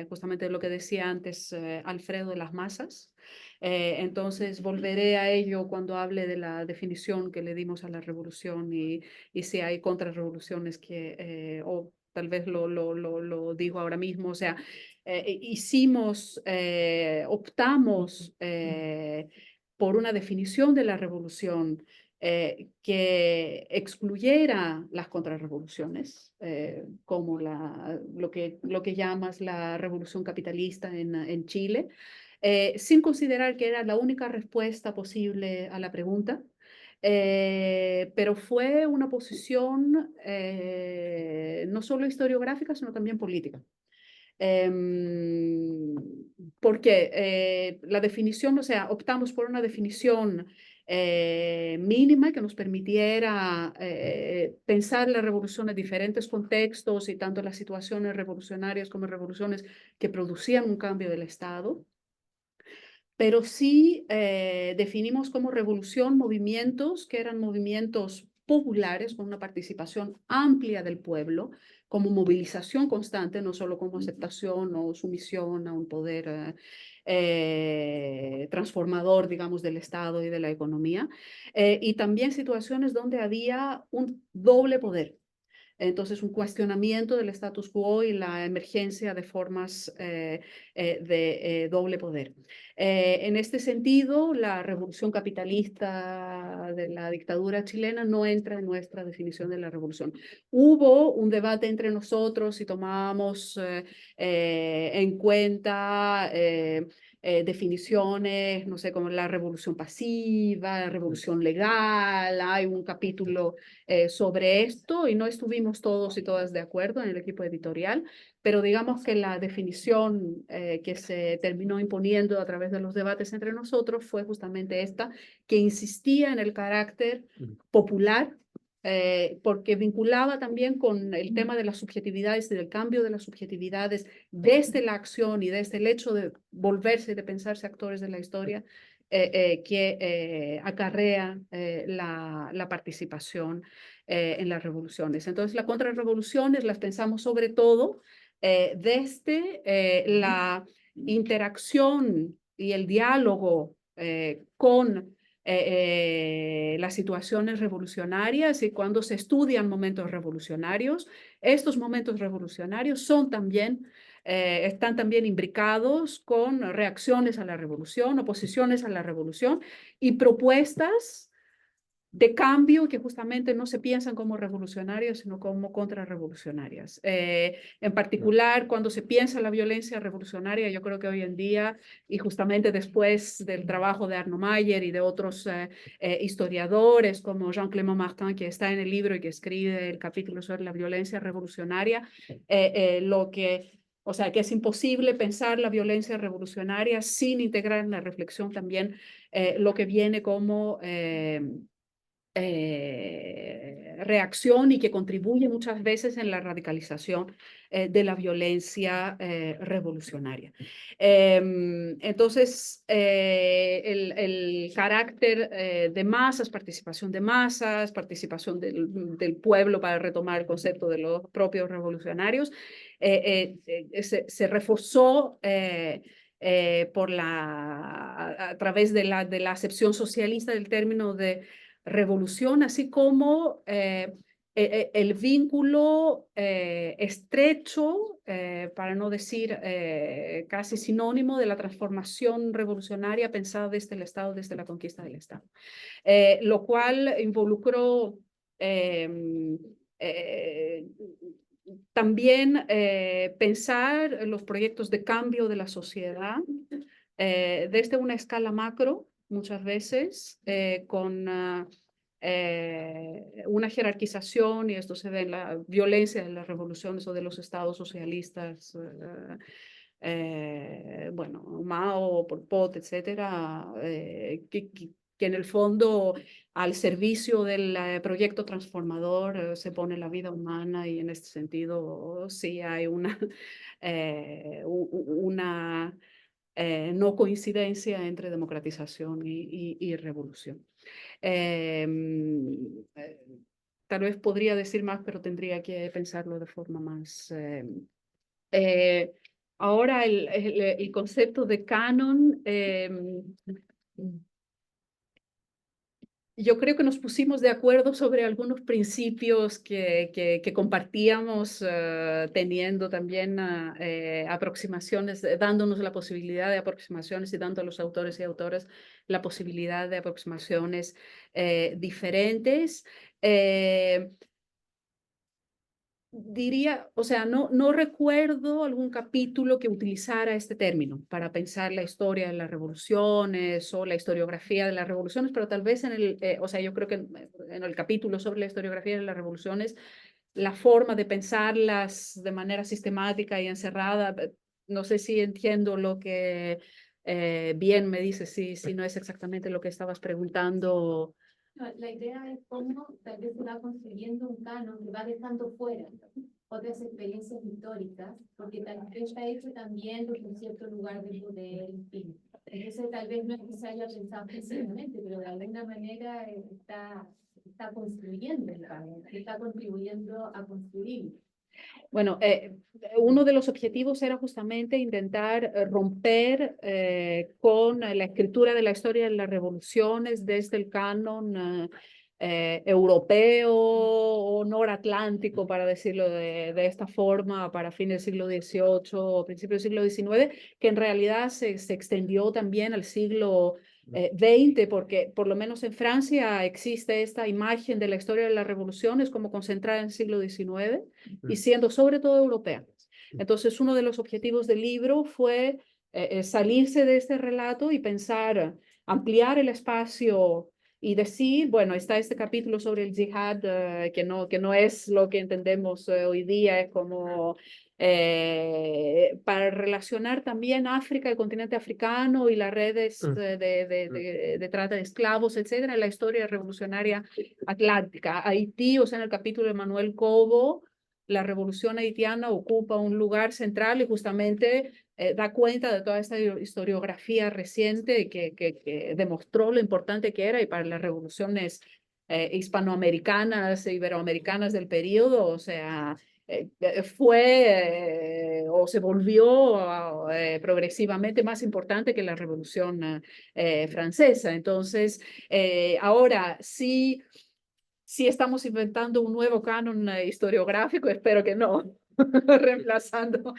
justamente de lo que decía antes Alfredo, de las masas. Entonces volveré a ello cuando hable de la definición que le dimos a la revolución y si hay contrarrevoluciones o tal vez lo digo ahora mismo, o sea, optamos por una definición de la revolución que excluyera las contrarrevoluciones, como lo que llamas la revolución capitalista en Chile, sin considerar que era la única respuesta posible a la pregunta. Pero fue una posición no solo historiográfica, sino también política. Porque la definición, o sea, optamos por una definición mínima que nos permitiera pensar la revolución en diferentes contextos y tanto las situaciones revolucionarias como revoluciones que producían un cambio del Estado. Pero sí definimos como revolución movimientos que eran movimientos populares con una participación amplia del pueblo, como movilización constante, no solo como aceptación o sumisión a un poder transformador, digamos, del Estado y de la economía, y también situaciones donde había un doble poder. Entonces, un cuestionamiento del status quo y la emergencia de formas de doble poder. En este sentido, la revolución capitalista de la dictadura chilena no entra en nuestra definición de la revolución. Hubo un debate entre nosotros si tomábamos en cuenta definiciones, no sé, como la revolución pasiva, la revolución legal. Hay un capítulo sobre esto y no estuvimos todos y todas de acuerdo en el equipo editorial, pero digamos que la definición que se terminó imponiendo a través de los debates entre nosotros fue justamente esta, que insistía en el carácter popular, porque vinculaba también con el tema de las subjetividades y del cambio de las subjetividades desde la acción y desde el hecho de volverse y de pensarse actores de la historia, que acarrea la participación en las revoluciones. Entonces, las contrarrevoluciones las pensamos sobre todo desde la interacción y el diálogo con las situaciones revolucionarias, y cuando se estudian momentos revolucionarios, estos momentos revolucionarios son también están también imbricados con reacciones a la revolución, oposiciones a la revolución y propuestas de cambio que justamente no se piensan como revolucionarias, sino como contrarrevolucionarias. En particular, cuando se piensa la violencia revolucionaria, yo creo que hoy en día, y justamente después del trabajo de Arno Mayer y de otros historiadores como Jean-Clément Martin, que está en el libro y que escribe el capítulo sobre la violencia revolucionaria, o sea, que es imposible pensar la violencia revolucionaria sin integrar en la reflexión también lo que viene como reacción y que contribuye muchas veces en la radicalización de la violencia revolucionaria. Entonces, el carácter de masas, participación del pueblo, para retomar el concepto de los propios revolucionarios, se reforzó a través de la acepción socialista del término de revolución, así como el vínculo estrecho, para no decir casi sinónimo, de la transformación revolucionaria pensada desde el Estado, desde la conquista del Estado, lo cual involucró también pensar los proyectos de cambio de la sociedad desde una escala macro, muchas veces, con una jerarquización, y esto se ve en la violencia de las revoluciones o de los estados socialistas, bueno, Mao, Pol Pot, etcétera, que en el fondo al servicio del proyecto transformador se pone la vida humana, y en este sentido sí hay una no coincidencia entre democratización y revolución. Tal vez podría decir más, pero tendría que pensarlo de forma más... ahora el concepto de canon, yo creo que nos pusimos de acuerdo sobre algunos principios que compartíamos, teniendo también aproximaciones, dándonos la posibilidad de aproximaciones y dando a los autores y autoras la posibilidad de aproximaciones diferentes. Diría, o sea, no recuerdo algún capítulo que utilizara este término para pensar la historia de las revoluciones o la historiografía de las revoluciones, pero tal vez o sea, yo creo que en el capítulo sobre la historiografía de las revoluciones, la forma de pensarlas de manera sistemática y encerrada, no sé si entiendo lo que bien me dices si no es exactamente lo que estabas preguntando. No, la idea es cómo tal vez se va construyendo un canon que va dejando fuera otras experiencias históricas, porque tal vez está hecho también desde un cierto lugar de poder, en fin. Entonces tal vez no es que se haya pensado precisamente, pero de alguna manera está construyendo el canon, está contribuyendo a construir. Bueno, uno de los objetivos era justamente intentar romper con la escritura de la historia de las revoluciones desde el canon europeo o noratlántico, para decirlo de esta forma, para fines del siglo XVIII o principios del siglo XIX, que en realidad se extendió también al siglo XX, porque por lo menos en Francia existe esta imagen de la historia de las revoluciones como concentrada en el siglo XIX y siendo sobre todo europea. Entonces, uno de los objetivos del libro fue salirse de este relato y pensar, ampliar el espacio y decir, bueno, está este capítulo sobre el yihad, que no es lo que entendemos hoy día, es como para relacionar también África, el continente africano y las redes de trata de esclavos, etcétera, en la historia revolucionaria atlántica. Haití, o sea, en el capítulo de Manuel Cobo, la revolución haitiana ocupa un lugar central y justamente da cuenta de toda esta historiografía reciente que demostró lo importante que era y para las revoluciones hispanoamericanas e iberoamericanas del periodo, o sea, fue o se volvió progresivamente más importante que la Revolución Francesa. Entonces, ahora sí. Si estamos inventando un nuevo canon historiográfico, espero que no, reemplazando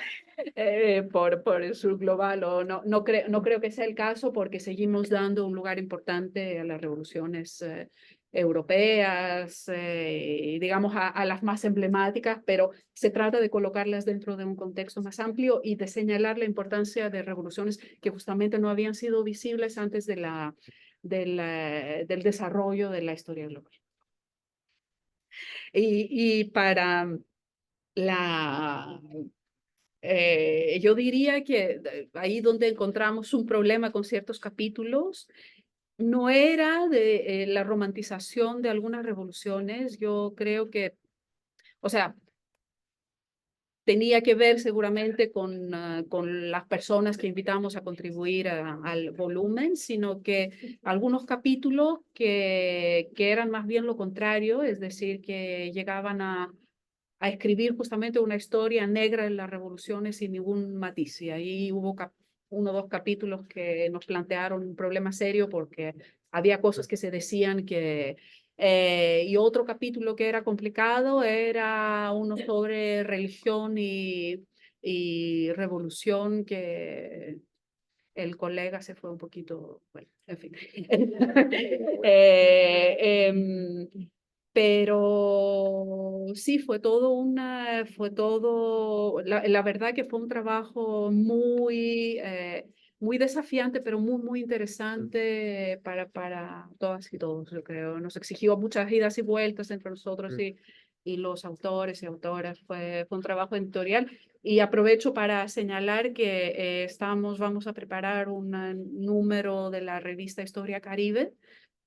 por el sur global, o no creo que sea el caso, porque seguimos dando un lugar importante a las revoluciones europeas, y digamos a las más emblemáticas, pero se trata de colocarlas dentro de un contexto más amplio y de señalar la importancia de revoluciones que justamente no habían sido visibles antes del desarrollo de la historia global. Y para yo diría que ahí donde encontramos un problema con ciertos capítulos, no era de la romantización de algunas revoluciones. Yo creo que, o sea, tenía que ver seguramente con las personas que invitamos a contribuir al volumen, sino que algunos capítulos que eran más bien lo contrario, es decir, que llegaban a escribir justamente una historia negra en las revoluciones sin ningún matiz. Y ahí hubo uno o dos capítulos que nos plantearon un problema serio porque había cosas que se decían que... y otro capítulo que era complicado era uno sobre religión y revolución, que el colega se fue un poquito, bueno, en fin. Pero sí, fue todo, la verdad que fue un trabajo muy desafiante, pero muy interesante para todas y todos, yo creo. Nos exigió muchas idas y vueltas entre nosotros y los autores y autoras. Fue un trabajo editorial. Y aprovecho para señalar que vamos a preparar un número de la revista Historia Caribe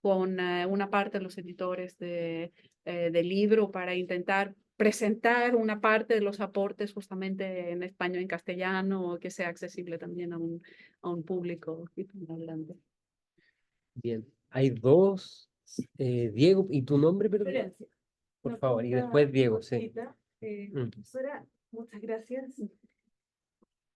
con una parte de los editores del libro para intentar presentar una parte de los aportes justamente en español, en castellano, que sea accesible también a un público hispanohablante. Bien, hay dos. Diego, ¿y tu nombre, perdón? Florencia. Por Una favor, y pregunta después Diego, sí. cortita. Profesora, muchas gracias.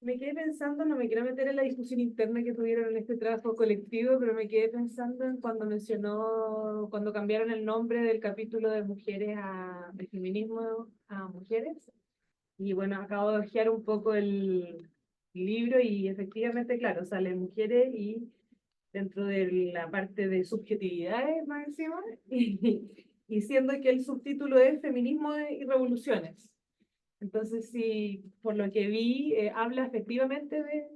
Me quedé pensando, no me quiero meter en la discusión interna que tuvieron en este trabajo colectivo, pero me quedé pensando en cuando cambiaron el nombre del capítulo de mujeres de feminismo a mujeres. Y bueno, acabo de hojear un poco el libro y efectivamente, claro, salen mujeres y dentro de la parte de subjetividades más encima, y siendo que el subtítulo es Feminismo y Revoluciones. Entonces, sí, por lo que vi, habla efectivamente de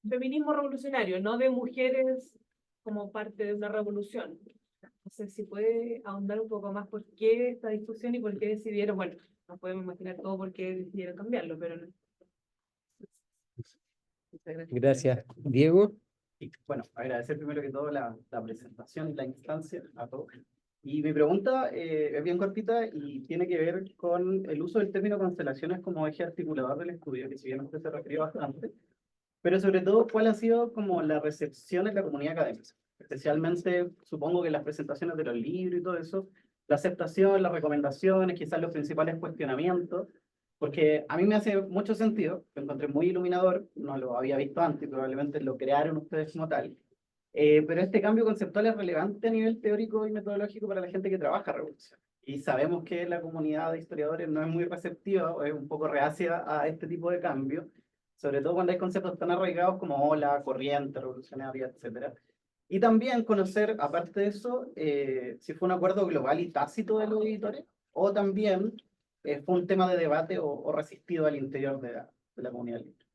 feminismo revolucionario, no de mujeres como parte de una revolución. No sé si puede ahondar un poco más por qué esta discusión y por qué decidieron, bueno, no podemos imaginar todo por qué decidieron cambiarlo, pero no. Gracias, Diego. Y, bueno, agradecer primero que todo la presentación y la instancia a todos. Y mi pregunta es bien cortita y tiene que ver con el uso del término constelaciones como eje articulador del estudio, que si bien usted se refirió bastante, pero sobre todo, ¿cuál ha sido como la recepción en la comunidad académica? Especialmente, supongo que en las presentaciones de los libros y todo eso, la aceptación, las recomendaciones, quizás los principales cuestionamientos, porque a mí me hace mucho sentido, lo encontré muy iluminador, no lo había visto antes, probablemente lo crearon ustedes como tal, pero este cambio conceptual es relevante a nivel teórico y metodológico para la gente que trabaja revolución. Y sabemos que la comunidad de historiadores no es muy receptiva o es un poco reacia a este tipo de cambios, sobre todo cuando hay conceptos tan arraigados como ola, corriente, revolucionaria, etc. Y también conocer, aparte de eso, si fue un acuerdo global y tácito de los editores, o también fue un tema de debate o resistido al interior de la comunidad libre.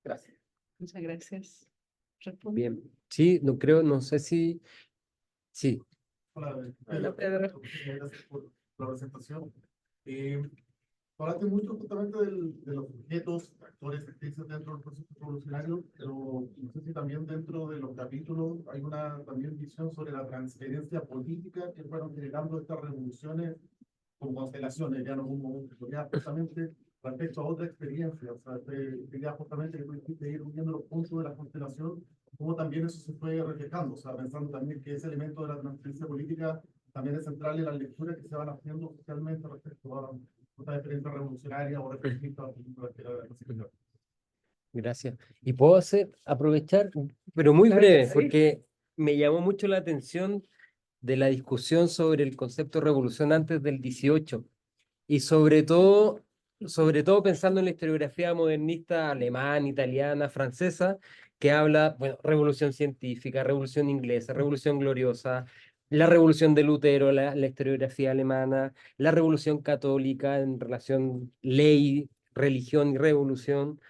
Gracias. Muchas gracias. Responde. Bien. Sí, no creo, no sé si... Sí. Hola, Hola, Pedro. gracias por la presentación. Hablaste mucho justamente de los objetos, actores, actrices dentro del proceso revolucionario, pero no sé si también dentro de los capítulos hay una también visión sobre la transferencia política que fueron generando estas revoluciones como constelaciones, ya no como justamente respecto a otra experiencia. O sea, quería justamente que tú dijiste ir uniendo los puntos de la constelación, cómo también eso se fue reflejando, o sea, pensando también que ese elemento de la transferencia política también es central en las lecturas que se van haciendo socialmente respecto a otra experiencia revolucionaria o referencia a la película que era de la. Gracias. Y puedo aprovechar, pero muy Claro que breve, sí. porque me llamó mucho la atención de la discusión sobre el concepto de revolución antes del 18 y sobre todo pensando en la historiografía modernista alemana, italiana, francesa, que habla, bueno, revolución científica, revolución inglesa, revolución gloriosa, la revolución de Lutero, la historiografía alemana, la revolución católica en relación ley, religión y revolución.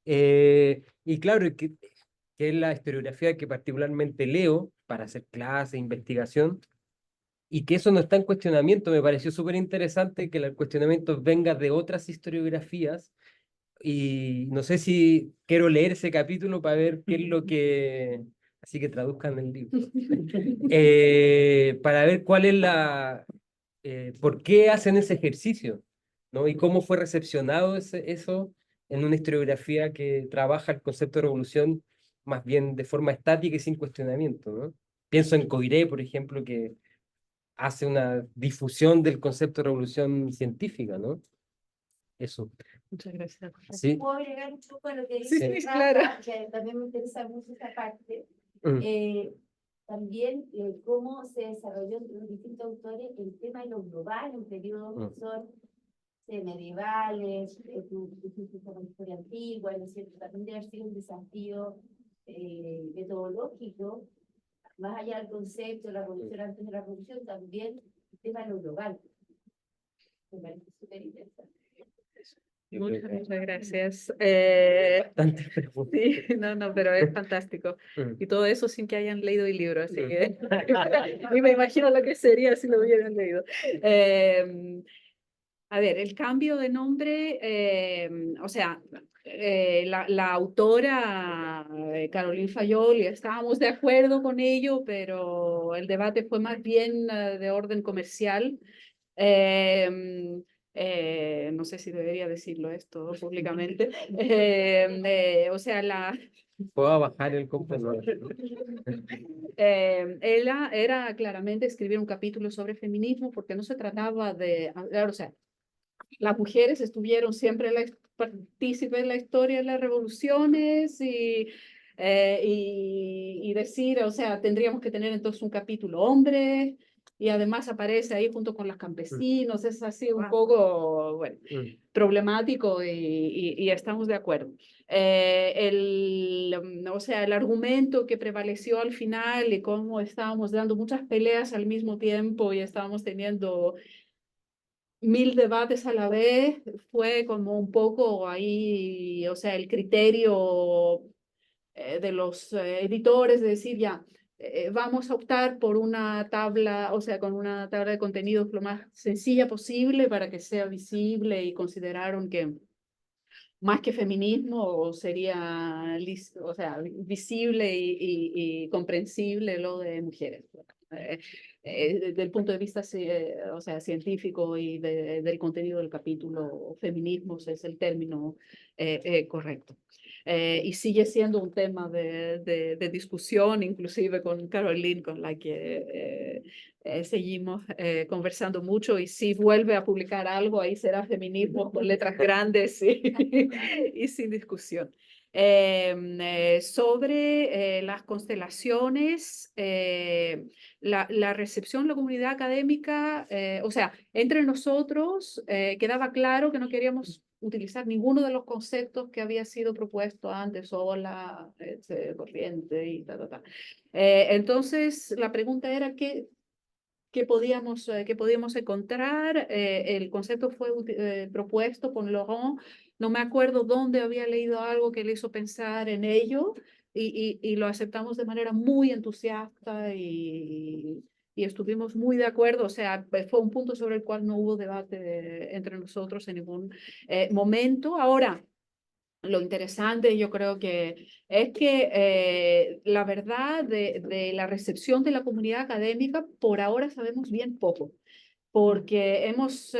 Y claro, que es la historiografía que particularmente leo para hacer clases, investigación, y que eso no está en cuestionamiento. Me pareció súper interesante que el cuestionamiento venga de otras historiografías, y no sé si quiero leer ese capítulo para ver qué es lo que... Así que traduzcan el libro. Para ver cuál es por qué hacen ese ejercicio, ¿no? Y cómo fue recepcionado eso en una historiografía que trabaja el concepto de revolución más bien de forma estática y sin cuestionamiento, ¿no? Pienso en Coiré, por ejemplo, que hace una difusión del concepto de revolución científica, ¿no? Eso. Muchas gracias. Sí. ¿Puedo agregar un poco a lo que Sí, dice sí, Rafa? claro. Que también me interesa mucho esa parte. Mm. También cómo se desarrolló entre los distintos autores el tema de lo global en periodos que son medievales, tu historia antigua, ¿no es cierto? También debe ser un desafío metodológico, más allá del concepto de la revolución antes de la revolución, también el tema de lo global. Me parece súper interesante. Muchas gracias. Bastante preguntas. Sí, no, pero es fantástico. Mm. Y todo eso sin que hayan leído el libro, así que y me imagino lo que sería si lo hubieran leído. A ver, el cambio de nombre, o sea, la autora Caroline Fayol, estábamos de acuerdo con ello, pero el debate fue más bien de orden comercial. No sé si debería decirlo esto públicamente. O sea, Puedo bajar el computador. ella era claramente escribir un capítulo sobre feminismo porque no se trataba de, o sea, las mujeres estuvieron siempre partícipes en la historia de las revoluciones y decir, o sea, tendríamos que tener entonces un capítulo hombre y además aparece ahí junto con los campesinos, es así un poco, bueno, problemático y estamos de acuerdo. O sea, el argumento que prevaleció al final y cómo estábamos dando muchas peleas al mismo tiempo y estábamos teniendo 1000 debates a la vez, fue como un poco ahí, o sea, el criterio de los editores de decir ya, vamos a optar por una tabla, o sea, con una tabla de contenidos lo más sencilla posible para que sea visible y consideraron que más que feminismo, sería o sea, visible y comprensible lo de mujeres. Desde el punto de vista o sea, científico y del contenido del capítulo, feminismos es el término correcto. Y sigue siendo un tema de discusión, inclusive con Caroline, con la que seguimos conversando mucho, y si vuelve a publicar algo, ahí será feminismo con letras grandes y sin discusión. Sobre las constelaciones, la recepción de la comunidad académica, o sea, entre nosotros quedaba claro que no queríamos utilizar ninguno de los conceptos que había sido propuesto antes, ola, corriente y tal, tal, tal. Entonces, la pregunta era qué podíamos encontrar. El concepto fue propuesto por Laurent. No me acuerdo dónde había leído algo que le hizo pensar en ello, y lo aceptamos de manera muy entusiasta y estuvimos muy de acuerdo. O sea, fue un punto sobre el cual no hubo debate entre nosotros en ningún momento. Ahora, lo interesante yo creo que es que la verdad de la recepción de la comunidad académica por ahora sabemos bien poco, porque hemos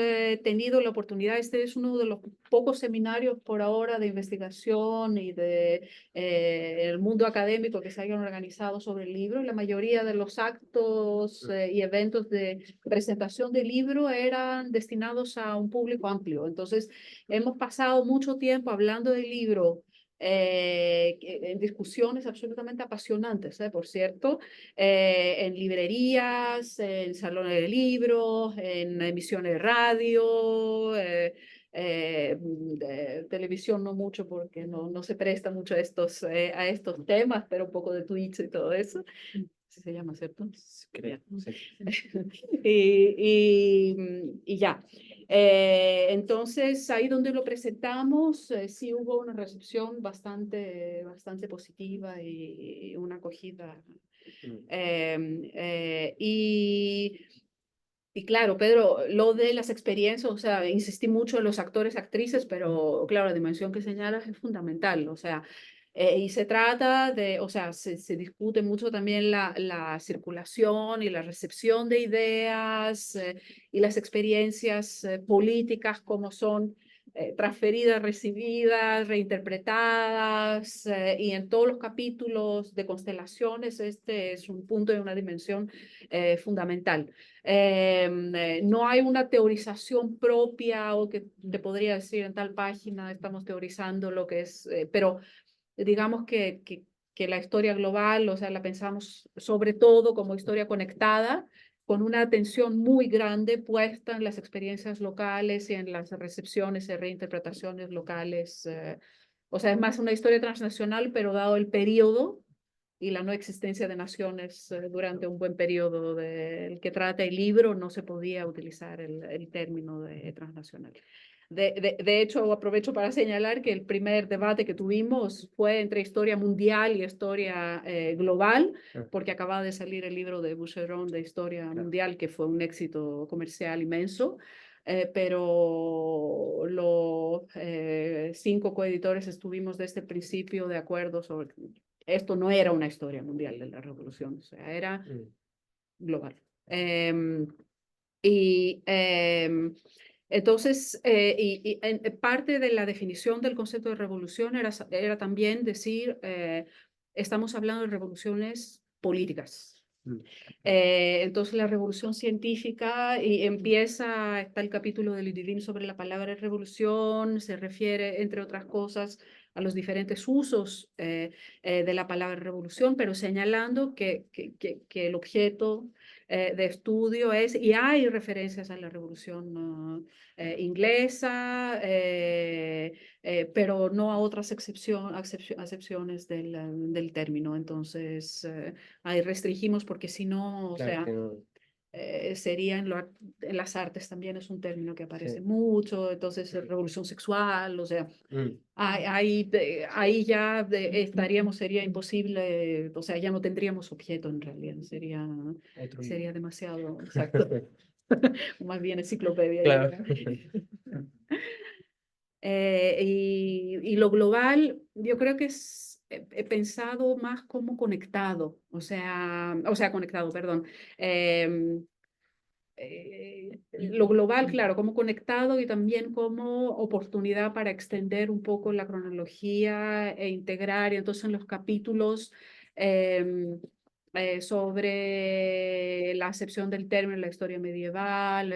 tenido la oportunidad, este es uno de los pocos seminarios por ahora de investigación y de el mundo académico que se hayan organizado sobre el libro. La mayoría de los actos y eventos de presentación del libro eran destinados a un público amplio. Entonces, hemos pasado mucho tiempo hablando del libro en discusiones absolutamente apasionantes, por cierto, en librerías, en salones de libros, en emisiones de radio, televisión no mucho porque no se presta mucho a estos temas, pero un poco de Twitch y todo eso. Así se llama, ¿cierto? Creo, sí. Y ya. Entonces, ahí donde lo presentamos, sí hubo una recepción bastante positiva y una acogida. Y claro, Pedro, lo de las experiencias, o sea, insistí mucho en los actores, actrices, pero claro, la dimensión que señalas es fundamental. O sea, y se trata de, o sea, se discute mucho también la circulación y la recepción de ideas y las experiencias políticas, como son transferidas, recibidas, reinterpretadas, y en todos los capítulos de constelaciones este es un punto y una dimensión fundamental. No hay una teorización propia o que te podría decir en tal página estamos teorizando lo que es, pero digamos que la historia global, o sea, la pensamos sobre todo como historia conectada, con una atención muy grande puesta en las experiencias locales y en las recepciones y reinterpretaciones locales. O sea, es más una historia transnacional, pero dado el periodo y la no existencia de naciones durante un buen periodo del que trata el libro, no se podía utilizar el término de transnacional. De hecho, aprovecho para señalar que el primer debate que tuvimos fue entre historia mundial y historia global, porque acababa de salir el libro de Boucheron de historia mundial, que fue un éxito comercial inmenso. Pero los 5 coeditores estuvimos desde el principio de acuerdo sobre esto no era una historia mundial de la revolución, o sea, era global. Entonces, parte de la definición del concepto de revolución era también decir, estamos hablando de revoluciones políticas. Entonces la revolución científica y está el capítulo de Ludivine sobre la palabra revolución, se refiere, entre otras cosas, a los diferentes usos de la palabra revolución, pero señalando que el objeto de estudio es, y hay referencias a la revolución inglesa, pero no a otras acepciones del término. Entonces, ahí restringimos porque si no, o Claro, sea, no. sería en las artes también es un término que aparece Sí. mucho, entonces revolución sexual, o sea, ahí ya sería imposible, o sea, ya no tendríamos objeto en realidad, sería demasiado exacto, más bien enciclopedia. Claro. Y lo global, yo creo que he pensado más como conectado, o sea, conectado, perdón. Lo global, claro, como conectado y también como oportunidad para extender un poco la cronología e integrar, y entonces en los capítulos sobre la acepción del término en la historia medieval,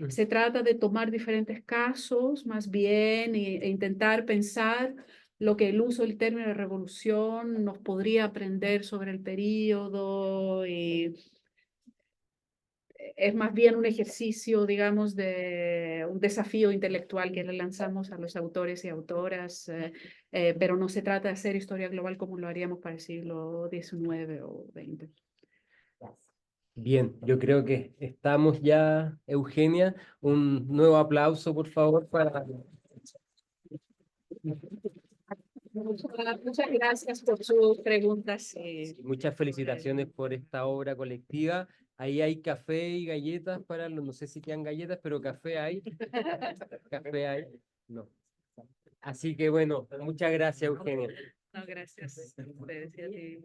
se trata de tomar diferentes casos más bien e intentar pensar lo que el uso del término de revolución nos podría aprender sobre el periodo, y es más bien un ejercicio, digamos, de un desafío intelectual que le lanzamos a los autores y autoras, pero no se trata de hacer historia global como lo haríamos para el siglo XIX o XX. Bien, yo creo que estamos ya, Eugenia. Un nuevo aplauso, por favor, para... Muchas gracias por sus preguntas. Muchas felicitaciones por esta obra colectiva. Ahí hay café y galletas para los, no sé si quedan galletas, pero café hay. Café hay. No. Así que bueno, muchas gracias, Eugenia. No, gracias a ustedes y a ti.